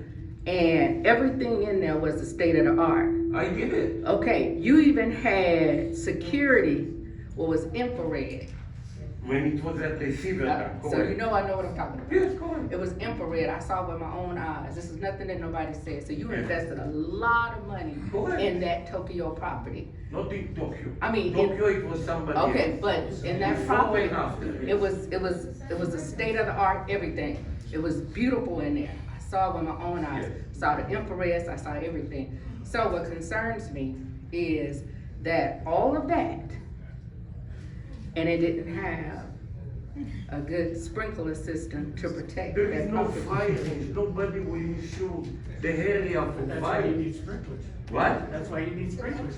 and everything in there was the state of the art. I did it. Okay, you even had security, what was infrared. When it was at the silver tank. So you know I know what I'm talking about. Yes, go ahead. It was infrared, I saw with my own eyes. This is nothing that nobody said. So you Yeah. invested a lot of money Go ahead. in that Tokyo property. Not in Tokyo. I mean, Tokyo, it was somebody Okay, else. but in that Before property, and after, yes. it was the state of the art, everything. It was beautiful in there. I saw it with my own eyes. Yes. Saw the infrareds, I saw everything. So what concerns me is that all of that, and it didn't have a good sprinkler system to protect There is that no property. fire, nobody will insure the area for That's why you fire. need sprinklers. What? That's why you need sprinklers.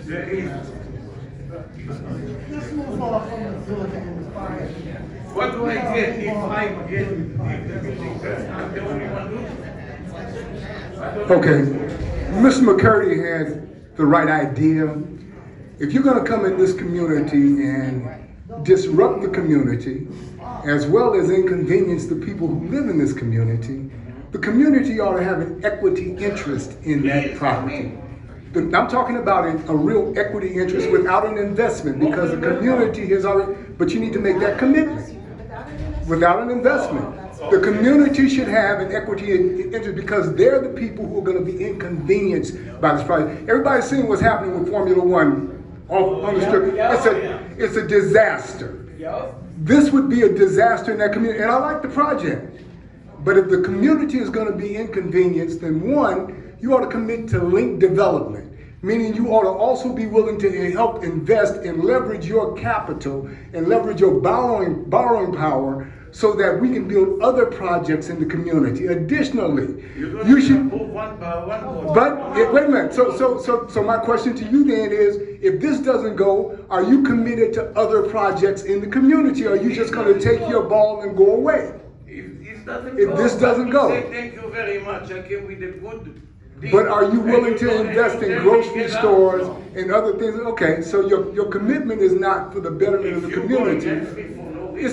There is, Let's move on from the building and the fire. what do I get if I get, if the building burns? I'm the only one losing. I don't- Okay, Mr. McCurdy had the right idea. If you're gonna come in this community and disrupt the community, as well as inconvenience the people who live in this community, the community ought to have an equity interest in that property. I'm talking about a real equity interest without an investment, because the community has already, but you need to make that commitment. Without an investment. The community should have an equity interest because they're the people who are gonna be inconvenienced by this project. Everybody's seen what's happening with Formula One on the strip. It's a disaster. This would be a disaster in that community, and I like the project. But if the community is gonna be inconvenienced, then one, you ought to commit to link development. Meaning you ought to also be willing to help invest and leverage your capital and leverage your borrowing power so that we can build other projects in the community. Additionally, you should. Move one by one. But wait a minute. So my question to you then is, if this doesn't go, are you committed to other projects in the community? Or are you just going to take your ball and go away? If this doesn't go. Say thank you very much. I came with a good deal. But are you willing And to don't- invest and in you grocery get out. stores No. and other things? Okay, so your commitment is not for the betterment of the If you go community. against me for no reason,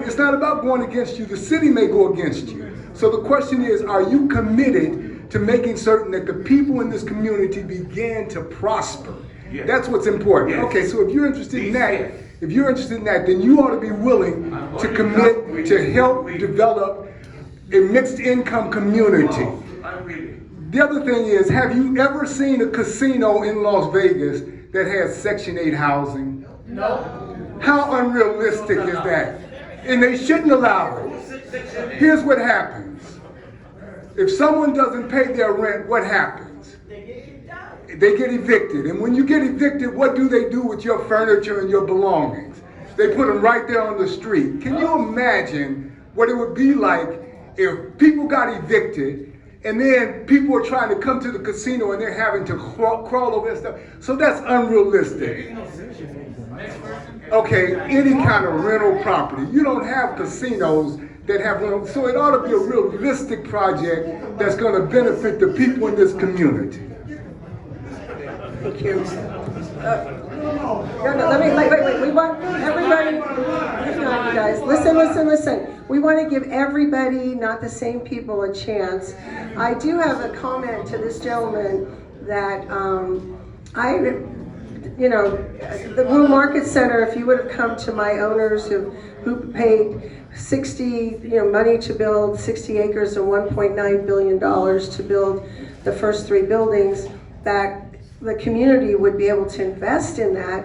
It's not about going against you. The city may go against you. So the question is, are you committed to making certain that the people in this community begin to prosper? Yes. That's what's important. Yes. Okay, so if you're interested in that, Yes. then you ought to be willing to commit to help develop a mixed income community. I'm willing. The other thing is, have you ever seen a casino in Las Vegas that has Section 8 housing? No. How unrealistic is that? And they shouldn't allow it. Here's what happens. If someone doesn't pay their rent, what happens? They get evicted. And when you get evicted, what do they do with your furniture and your belongings? They put them right there on the street. Can you imagine what it would be like if people got evicted and then people are trying to come to the casino and they're having to crawl over and stuff? So that's unrealistic. Okay, any kind of rental property. You don't have casinos that have rental, so it ought to be a realistic project that's going to benefit the people in this community. Thank you. Let me, wait, we want everybody, hang on, you guys, listen. We want to give everybody, not the same people, a chance. I do have a comment to this gentleman that, the Rural Market Center, if you would have come to my owners who paid 60, money to build 60 acres and $1.9 billion to build the first 3 buildings, that the community would be able to invest in that,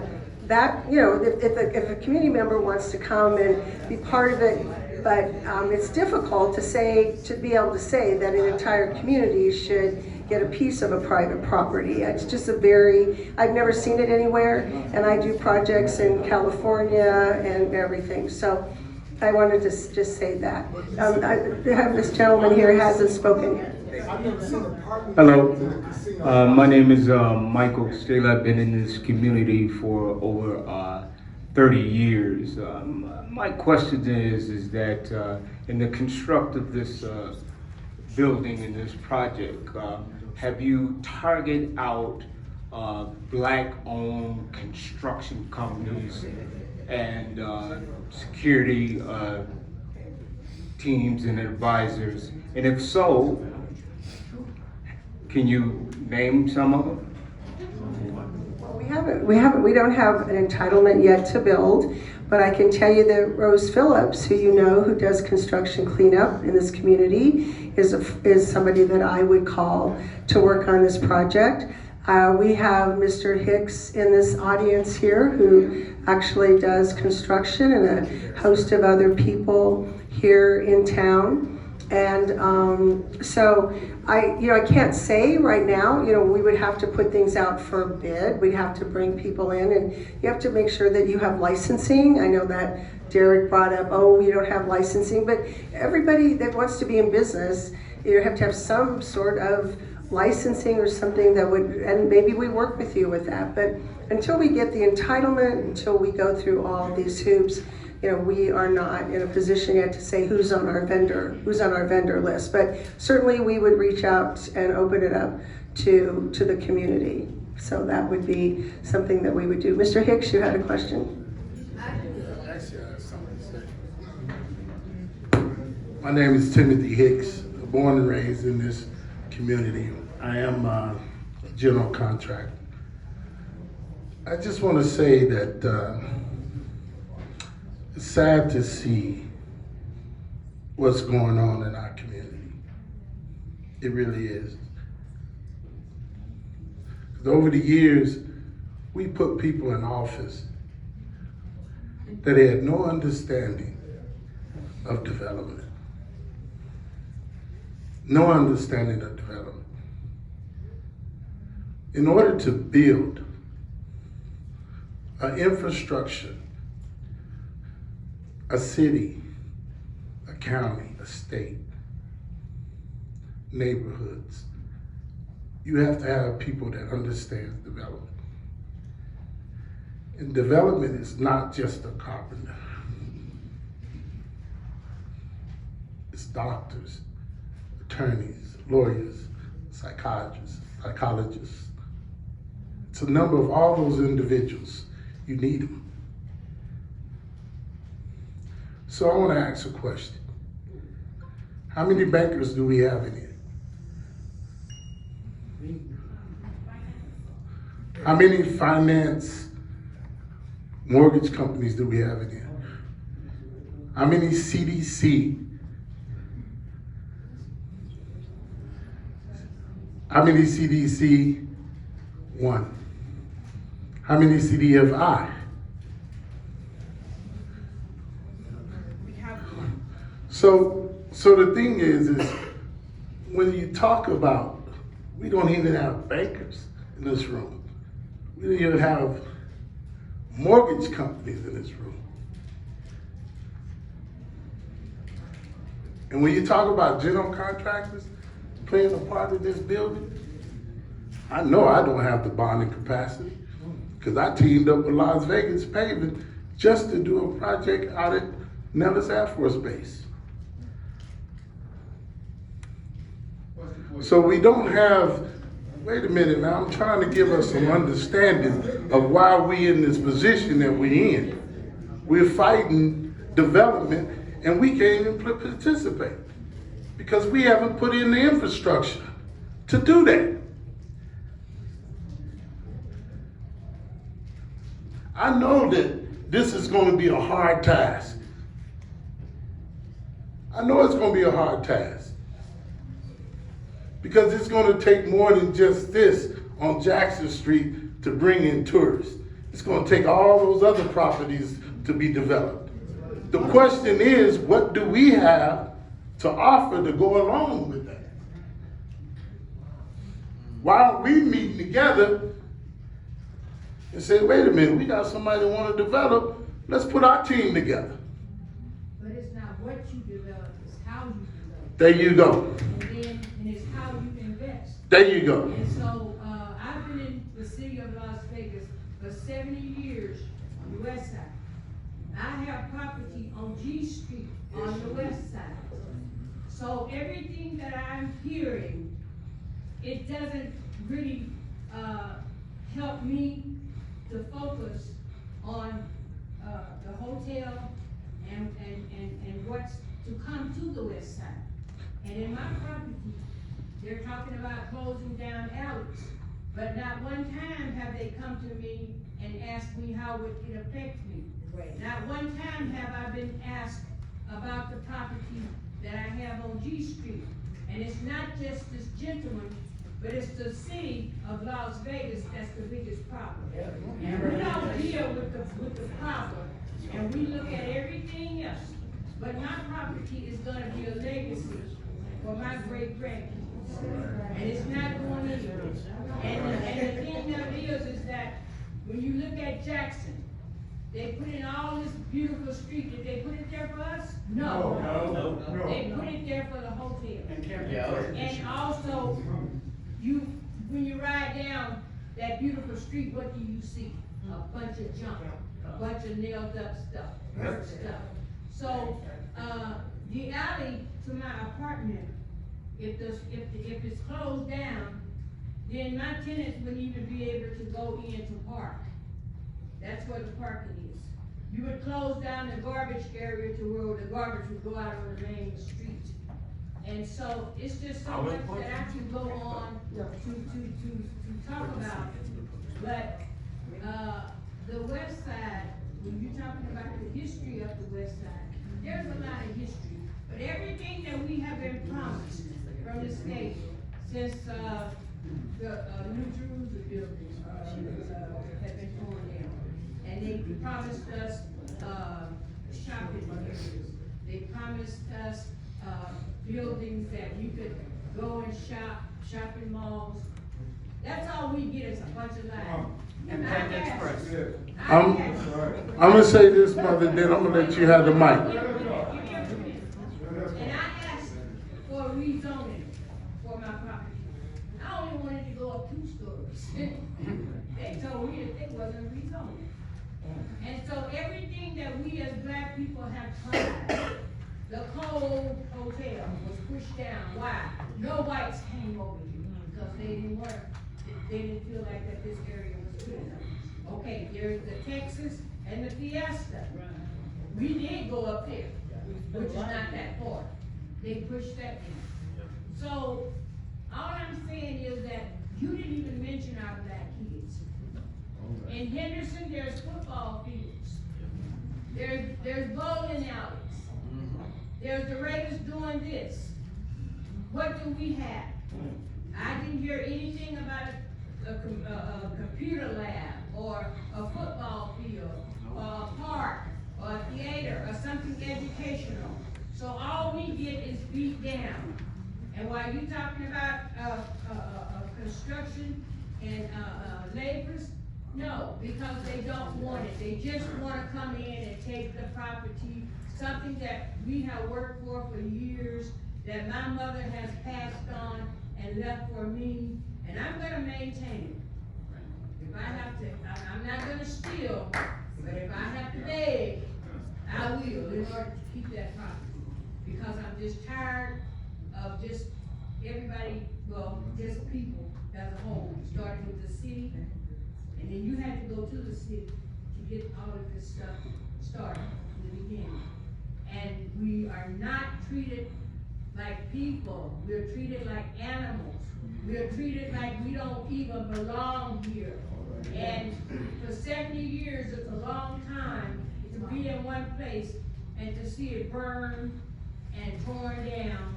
if a community member wants to come and be part of it, but it's difficult to be able to say that an entire community should get a piece of a private property. It's just I've never seen it anywhere, and I do projects in California and everything, so I wanted to just say that. I have this gentleman here who hasn't spoken yet. Hello, my name is Michael Stale. I've been in this community for over 30 years. My question is that in the construct of this building in this project, have you targeted out black-owned construction companies and security teams and advisors? And if so, can you name some of them? We don't have an entitlement yet to build, but I can tell you that Rose Phillips, who who does construction cleanup in this community, is somebody that I would call to work on this project. We have Mr. Hicks in this audience here who actually does construction, and a host of other people here in town. And so I can't say right now, we would have to put things out for a bid. We'd have to bring people in, and you have to make sure that you have licensing. I know that Derek brought up, you don't have licensing, but everybody that wants to be in business, you have to have some sort of licensing or something that would, and maybe we work with you with that. But until we get the entitlement, until we go through all these hoops, we are not in a position yet to say who's on our vendor list. But certainly we would reach out and open it up to the community. So that would be something that we would do. Mr. Hicks, you had a question? My name is Timothy Hicks, born and raised in this community. I am a general contractor. I just want to say that it's sad to see what's going on in our community. It really is. 'Cause over the years, we put people in office that had no understanding of development. No understanding of development. In order to build an infrastructure, a city, a county, a state, neighborhoods, you have to have people that understand development. And development is not just a carpenter. It's doctors, attorneys, lawyers, psychiatrists, psychologists. It's a number of all those individuals. You need them. So I want to ask a question. How many bankers do we have in here? How many finance mortgage companies do we have in here? How many CDC? How many CDC? One. How many CDFI? So the thing is when you talk about, we don't even have bankers in this room. We don't even have mortgage companies in this room. And when you talk about general contractors playing a part in this building, I know I don't have the bonding capacity because I teamed up with Las Vegas Paving just to do a project out at Nellis Air Force Base. So we don't have Wait a minute now, I'm trying to give us some understanding of why we in this position that we in. We're fighting development and we can't even participate because we haven't put in the infrastructure to do that. I know that this is going to be a hard task. I know it's going to be a hard task because it's going to take more than just this on Jackson Street to bring in tourists. It's going to take all those other properties to be developed. The question is, what do we have to offer to go along with that? Why aren't we meeting together and say, wait a minute, we got somebody that want to develop, let's put our team together. But it's not what you develop, it's how you develop. There you go. And it's how you invest. There you go. And so, I've been in the city of Las Vegas for 70 years on the west side. I have property on G Street on the west side. So everything that I'm hearing, it doesn't really, help me to focus on, the hotel and what's to come to the west side. And in my property, they're talking about closing down alleys, but not one time have they come to me and asked me how it could affect me. Not one time have I been asked about the property that I have on G Street. And it's not just this gentleman, but it's the city of Las Vegas that's the biggest problem. And we don't deal with the problem, and we look at everything else. But my property is gonna be a legacy for my great grandkids. And it's not going anywhere. And the thing that is that when you look at Jackson, they put in all this beautiful street. Did they put it there for us? No. They put it there for the hotel. And also, when you ride down that beautiful street, what do you see? A bunch of junk, a bunch of nailed up stuff, hurt stuff. So, the alley to my apartment, if it's closed down, then my tenants wouldn't even be able to go in to park. That's where the parking is. You would close down the garbage area to where the garbage would go out on the main street. And so it's just so much that I can go on to talk about. But, the west side, when you're talking about the history of the west side, there's a lot of history. But everything that we have been promised from the state since, the New Jerusalem building, had been torn down. And they promised us, shopping areas. They promised us, buildings that you could go and shop, shopping malls. That's all we get is a bunch of lies. And Panda Express. I'm gonna say this, mother, then I'm gonna let you have the mic. And I asked for rezoning for my property. I only wanted to go up 2 stories. They told me that they wasn't rezoning. And so everything that we as black people have tried, the Cole Hotel was pushed down. Why? No whites came over here because they didn't feel like that this area was good enough. Okay, there's the Texas and the Fiesta. We did go up there, which is not that far. They pushed that in. So, all I'm saying is that you didn't even mention our black kids. In Henderson, there's football fields. There's bowling alleys. There's the Raiders doing this. What do we have? I didn't hear anything about a computer lab or a football field or a park or a theater or something educational. So all we get is beat down. And while you talking about construction and laborers, no, because they don't want it. They just want to come in and take the property, something that we have worked for years, that my mother has passed on and left for me, and I'm gonna maintain it. If I have to, I'm not gonna steal, but if I have to beg, I will in order to keep that property. Because I'm just tired of just everybody, well, just people as a whole. people. And then you had to go to the city to get all of this stuff started in the beginning. And we are not treated like people, we're treated like animals. We're treated like we don't even belong here. And for 70 years, it's a long time to be in one place and to see it burn and torn down.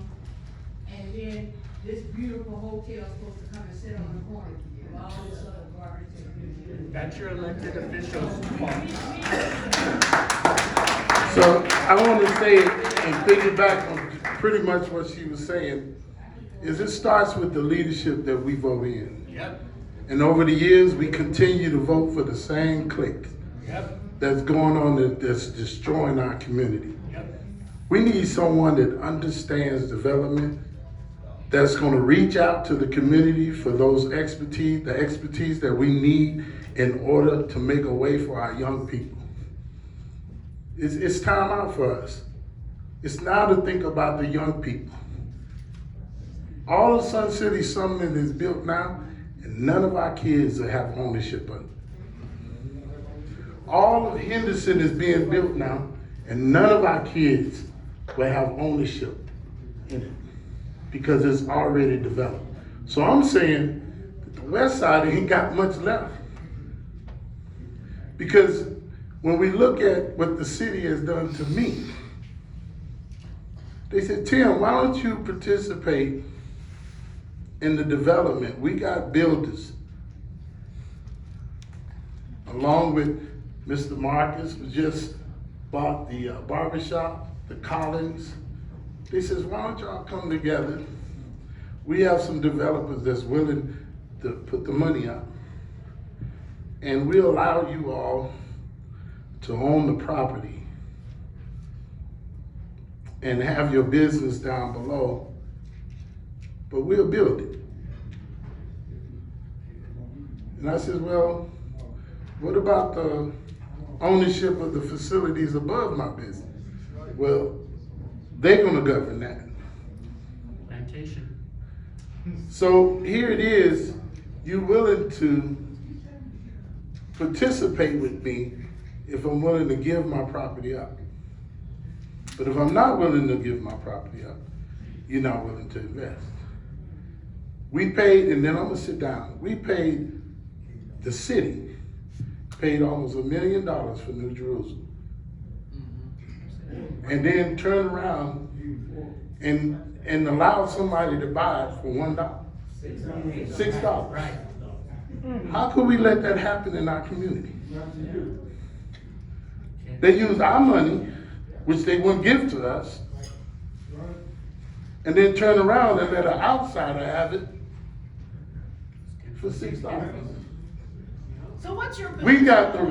And then this beautiful hotel is supposed to come and sit on the corner with all this other garbage. That's your elected officials' fault. So I want to say, and piggyback on pretty much what she was saying, is it starts with the leadership that we vote in. Yep. And over the years, we continue to vote for the same clique Yep. that's going on that's destroying our community. Yep. We need someone that understands development, that's going to reach out to the community for those expertise, the expertise that we need in order to make a way for our young people. It's time out for us. It's now to think about the young people. All of Sun City Summit is built now, and none of our kids will have ownership of it. All of Henderson is being built now, and none of our kids will have ownership in it because it's already developed. So I'm saying that the Westside ain't got much left. Because when we look at what the city has done to me, they said, Tim, why don't you participate in the development? We got builders, along with Mr. Marcus, who just bought the barbershop, the Collins. They says, why don't y'all come together? We have some developers that's willing to put the money up. And we'll allow you all to own the property and have your business down below, but we'll build it. And I said, well, what about the ownership of the facilities above my business? Well, they're gonna govern that. Plantation. So here it is, you willing to participate with me if I'm willing to give my property up. But if I'm not willing to give my property up, you're not willing to invest. We paid, and then I'm gonna sit down, we paid, the city paid almost $1 million for New Jerusalem. And then turn around and allow somebody to buy it for $1. $6. Right. How could we let that happen in our community? They use our money, which they wouldn't give to us, and then turn around and let an outsider have it for $6. So what's your We have the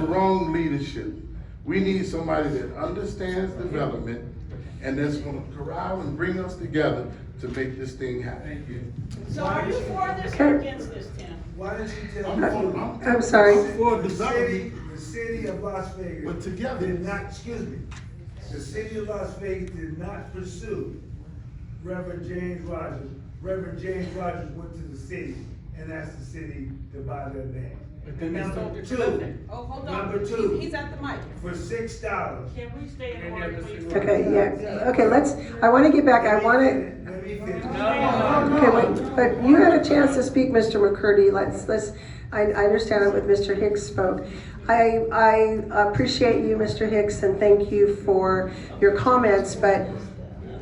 wrong leadership. We need somebody that understands development and that's gonna corral and bring us together to make this thing happen. So are you for this or against this, Tim? Why didn't you tell me? I'm sorry. For The development, city of Las Vegas. but together. Did not, excuse me, the city of Las Vegas did not pursue Reverend James Rogers. Reverend James Rogers went to the city and asked the city to buy their land. But then they Number sold it to two, them. Oh, hold on. Number two. He's at the mic. for $6. Can we stay in order, please? Okay, yeah, okay, I wanna get back, I wanna, Let me finish. okay, wait, but you had a chance to speak, Mr. McCurdy, I understand what Mr. Hicks spoke. I appreciate you, Mr. Hicks, and thank you for your comments, but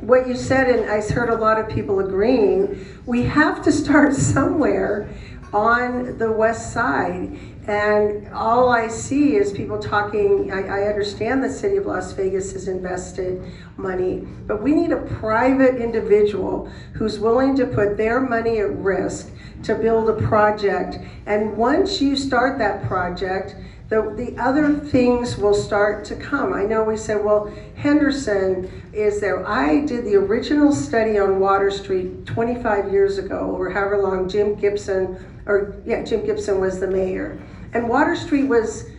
what you said, and I heard a lot of people agreeing, we have to start somewhere on the west side. And all I see is people talking, I understand the city of Las Vegas has invested money, but we need a private individual who's willing to put their money at risk to build a project. And once you start that project, the other things will start to come. I know we said, well, Henderson is there. I did the original study on Water Street 25 years ago, or however long Jim Gibson was the mayor. And Water Street was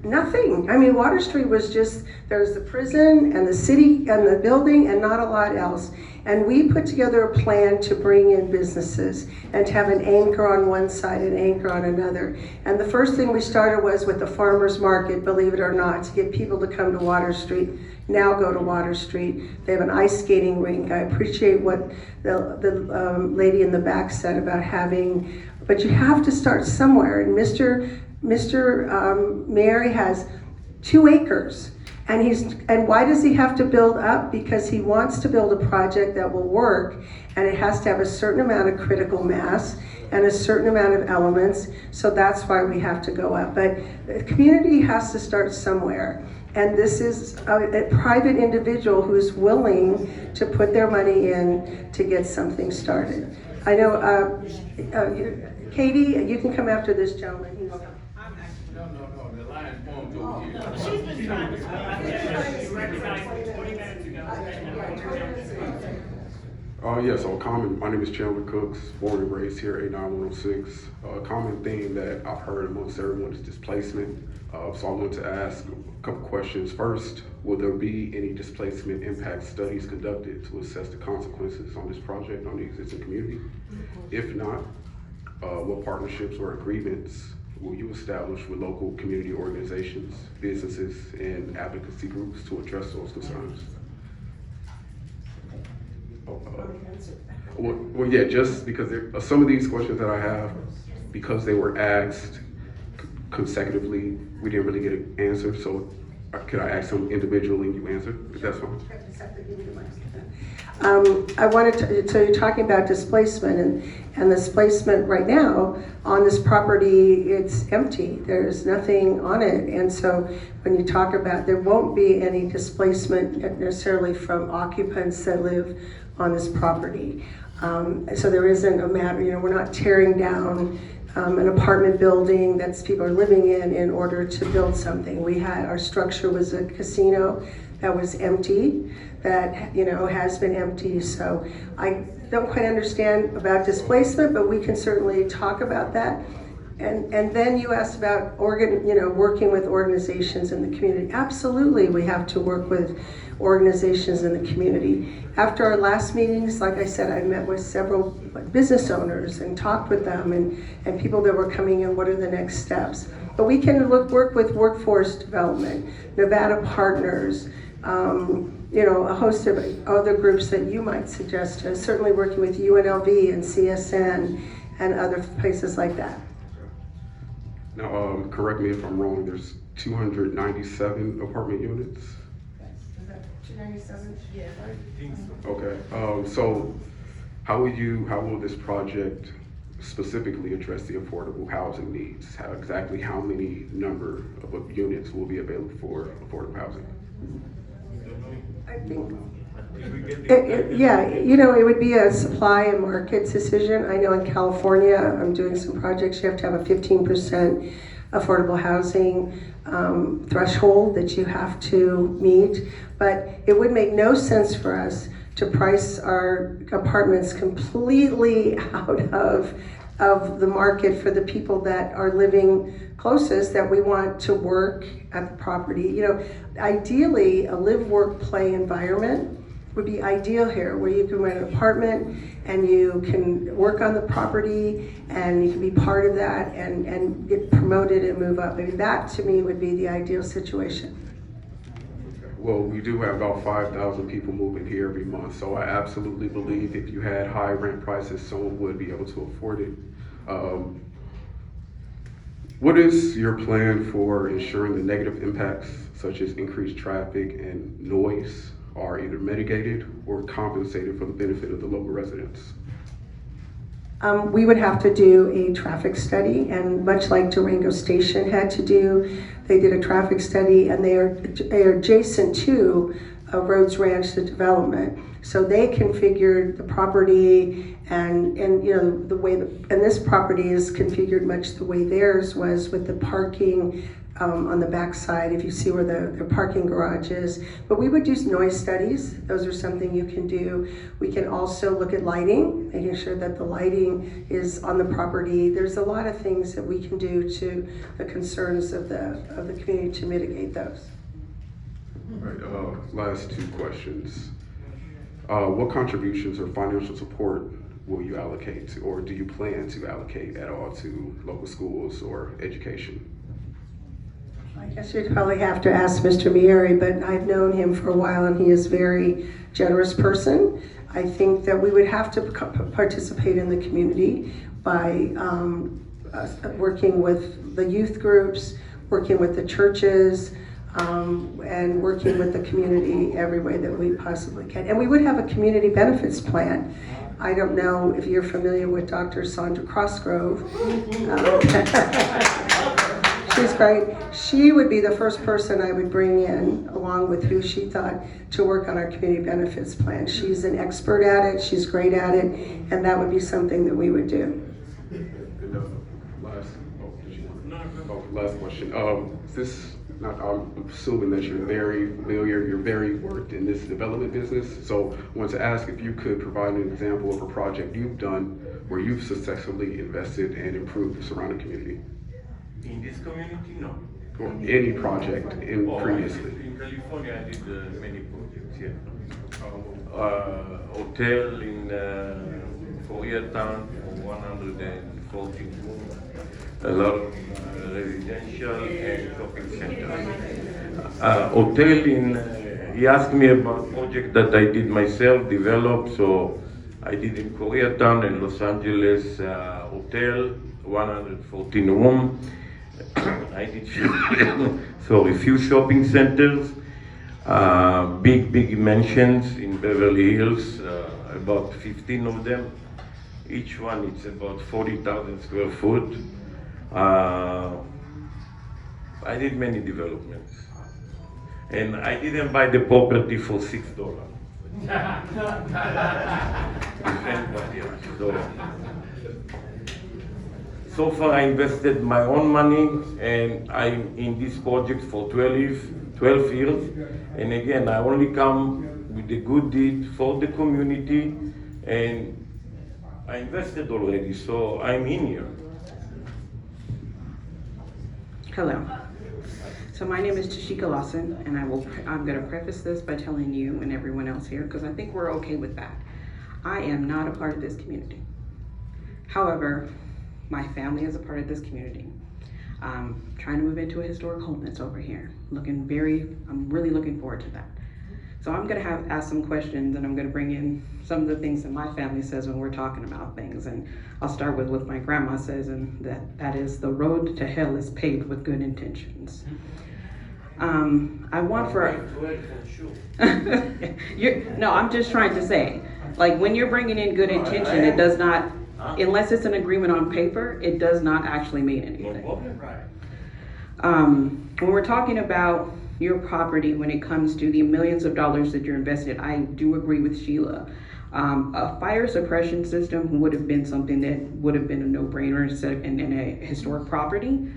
nothing. I mean, Water Street was just, there was the prison and the city and the building and not a lot else. And we put together a plan to bring in businesses and to have an anchor on one side and an anchor on another. And the first thing we started was with the farmer's market, believe it or not, to get people to come to Water Street. Now go to Water Street. They have an ice skating rink. I appreciate what the lady in the back said about having, but you have to start somewhere. And Mr. Mayor has 2 acres. And why does he have to build up? Because he wants to build a project that will work, and it has to have a certain amount of critical mass and a certain amount of elements, so that's why we have to go up. But the community has to start somewhere, and this is a private individual who's willing to put their money in to get something started. I know, Katie, you can come after this gentleman. No, the line formed over here. She's been trying to speak. She recognized me 20 minutes ago. My name is Chandler Cooks, born and raised here, 89106. A common theme that I've heard amongst everyone is displacement. So I want to ask a couple questions. First, will there be any displacement impact studies conducted to assess the consequences on this project on the existing community? If not, what partnerships or agreements will you establish with local community organizations, businesses, and advocacy groups to address those concerns? Just because some of these questions that I have, because they were asked consecutively, we didn't really get an answer, so could I ask them individually and you answer, if that's fine? I wanted to, so you're talking about displacement, and displacement right now on this property, it's empty. There's nothing on it, and so when you talk about, there won't be any displacement necessarily from occupants that live on this property. So there isn't a matter, we're not tearing down an apartment building that people are living in order to build something. Our structure was a casino that was empty, that has been empty. So I don't quite understand about displacement, but we can certainly talk about that. And then you asked about working with organizations in the community. Absolutely, we have to work with organizations in the community. After our last meetings, like I said, I met with several business owners and talked with them and people that were coming in, what are the next steps? But we can work with workforce development, Nevada Partners, a host of other groups that you might suggest, certainly working with UNLV and CSN and other places like that. Now, correct me if I'm wrong, there's 297 apartment units? Is that 297? Yeah. I think so. Okay, so how will this project specifically address the affordable housing needs? Exactly how many number of units will be available for affordable housing? I think, it would be a supply and market decision. I know in California, I'm doing some projects, you have to have a 15% affordable housing threshold that you have to meet. But it would make no sense for us to price our apartments completely out of the market for the people that are living closest, that we want to work at the property. Ideally, a live, work, play environment would be ideal here, where you can rent an apartment and you can work on the property and you can be part of that and get promoted and move up. I mean, that to me would be the ideal situation. Well, we do have about 5,000 people moving here every month, so I absolutely believe if you had high rent prices, someone would be able to afford it. What is your plan for ensuring the negative impacts, such as increased traffic and noise, are either mitigated or compensated for the benefit of the local residents? We would have to do a traffic study, and much like Durango Station had to do, they did a traffic study, and they are adjacent to Rhodes Ranch, the development. So they configured the property and the way and this property is configured much the way theirs was, with the parking on the backside, if you see where the parking garage is. But we would do noise studies. Those are something you can do. We can also look at lighting, making sure that the lighting is on the property. There's a lot of things that we can do to the concerns of the community to mitigate those. All right, last two questions. What contributions or financial support will you allocate, or do you plan to allocate at all to local schools or education? I guess you'd probably have to ask Mr. Mieri, but I've known him for a while and he is a very generous person. I think that we would have to participate in the community by working with the youth groups, working with the churches, and working with the community every way that we possibly can. And we would have a community benefits plan. I don't know if you're familiar with Dr. Sandra Crossgrove. She's great. She would be the first person I would bring in, along with who she thought, to work on our community benefits plan. She's an expert at it, she's great at it, and that would be something that we would do. Last question. I'm assuming that you're very familiar, you're very worked in this development business. So I want to ask if you could provide an example of a project you've done where you've successfully invested and improved the surrounding community. In this community, no. Or any project previously. In California, I did many projects here. Hotel in Koreatown for 114 rooms. A lot of residential and shopping centers. Hotel in, he asked me about project that I did myself, developed, so I did in Koreatown and Los Angeles hotel, 114 rooms. I did few shopping centers, big mansions in Beverly Hills, about 15 of them. Each one is about 40,000 square foot. I did many developments, and I didn't buy the property for $6. So far I invested my own money, and I'm in this project for 12 years. And again, I only come with a good deed for the community, and I invested already, so I'm in here. Hello. So my name is Tashika Lawson, and I'm going to preface this by telling you and everyone else here, because I think we're okay with that. I am not a part of this community. However, my family is a part of this community. I'm trying to move into a historic home that's over here. I'm really looking forward to that. So I'm going to ask some questions, and I'm going to bring in some of the things that my family says when we're talking about things. And I'll start with what my grandma says, and that is, the road to hell is paved with good intentions. I want for no, I'm just trying to say, like, when you're bringing in good intention, it does not, unless it's an agreement on paper, it does not actually mean anything. When we're talking about your property, when it comes to the millions of dollars that you're invested, I do agree with Sheila. A fire suppression system would have been something that would have been a no-brainer in a historic property.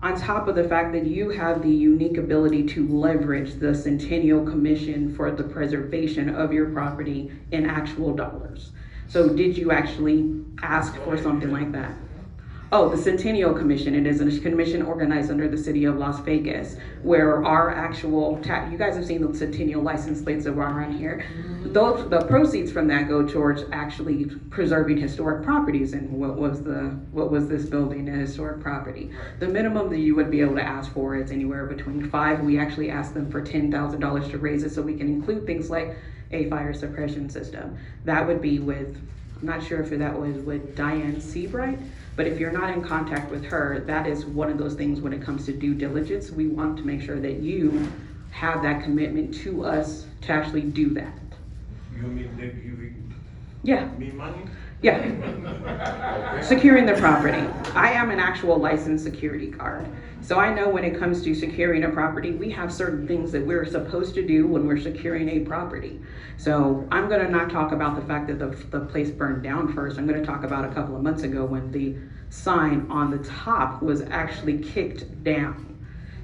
On top of the fact that you have the unique ability to leverage the Centennial Commission for the preservation of your property in actual dollars. So did you actually ask for something like that? Oh, the Centennial Commission. It is a commission organized under the city of Las Vegas, where our actual you guys have seen the Centennial license plates that were around here. The proceeds from that go towards actually preserving historic properties. And what was this building, a historic property? The minimum that you would be able to ask for is anywhere between $5,000. We actually asked them for $10,000 to raise it, so we can include things like a fire suppression system. That would be with, I'm not sure if that was with Diane Seabright, but if you're not in contact with her, that is one of those things when it comes to due diligence. We want to make sure that you have that commitment to us to actually do that. You mean they're giving me money? Yeah. Securing the property. I am an actual licensed security guard. So I know when it comes to securing a property, we have certain things that we're supposed to do when we're securing a property. So I'm gonna not talk about the fact that the place burned down first. I'm gonna talk about a couple of months ago when the sign on the top was actually kicked down.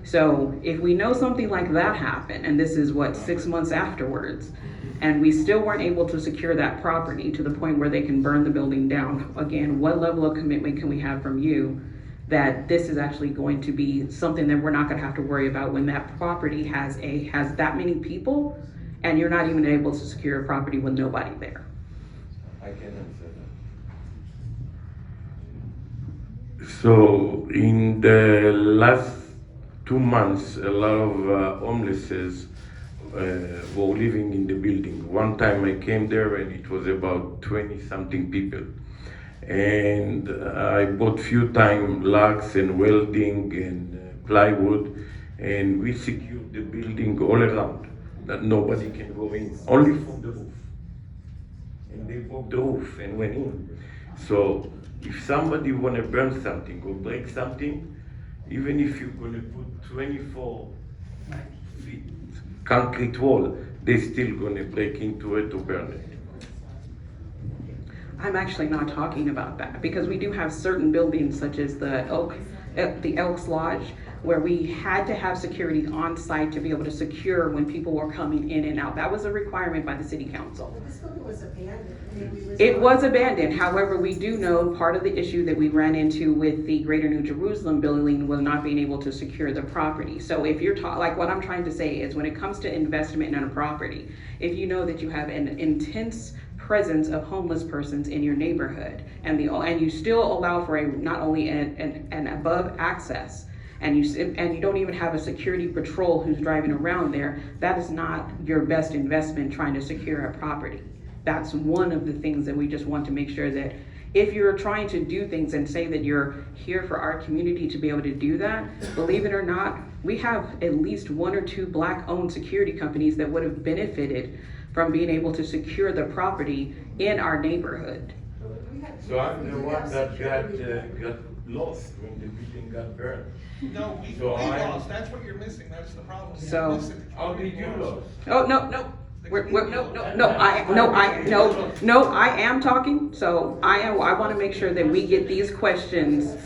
So if we know something like that happened, and this is 6 months afterwards, and we still weren't able to secure that property to the point where they can burn the building down, again, what level of commitment can we have from you that this is actually going to be something that we're not gonna have to worry about when that property has that many people and you're not even able to secure a property with nobody there. I can answer that. So in the last 2 months, a lot of homelesses were living in the building. One time I came there and it was about 20-something people. And I bought few time logs and welding and plywood, and we secured the building all around, that nobody can go in, only from the roof. And they broke the roof and went in. So if somebody wanna burn something or break something, even if you're gonna put 24 feet concrete wall, they still gonna break into it to burn it. I'm actually not talking about that, because we do have certain buildings such as the Elks Lodge, where we had to have security on site to be able to secure when people were coming in and out. That was a requirement by the city council. This building was abandoned. It was abandoned. However, we do know part of the issue that we ran into with the Greater New Jerusalem building was not being able to secure the property. So if you're like what I'm trying to say is, when it comes to investment in a property, if you know that you have an intense presence of homeless persons in your neighborhood, and you still allow for not only an above access, and you don't even have a security patrol who's driving around there, that is not your best investment trying to secure a property. That's one of the things that we just want to make sure that if you're trying to do things and say that you're here for our community to be able to do that, believe it or not, we have at least 1 or 2 Black-owned security companies that would have benefited from being able to secure the property in our neighborhood. So I'm the one that got lost when the building got burned. No, we lost, that's what you're missing, that's the problem. So- How did you lose? Oh, no. I am talking, so I want to make sure that we get these questions.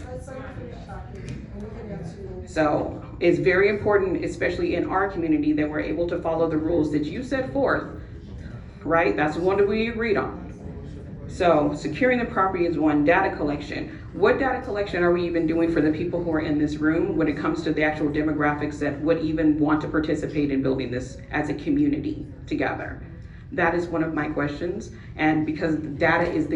So it's very important, especially in our community, that we're able to follow the rules that you set forth, right? That's the one that we agreed on. So securing the property is one. Data collection. What data collection are we even doing for the people who are in this room when it comes to the actual demographics that would even want to participate in building this as a community together? That is one of my questions. And because data is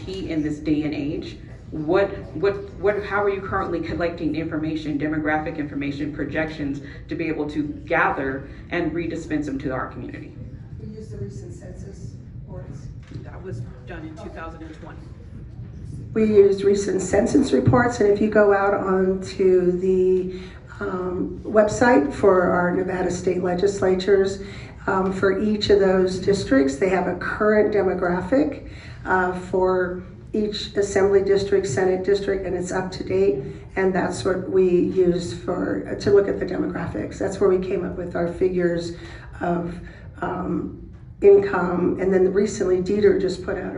key in this day and age, how are you currently collecting information, demographic information, projections, to be able to gather and redispense them to our community? We used the recent census reports. That was done in 2020. We used recent census reports, and if you go out onto the website for our Nevada state legislatures, for each of those districts, they have a current demographic for each assembly district, senate district, and it's up to date. And that's what we use to look at the demographics. That's where we came up with our figures of income. And then recently, Dieter just put out a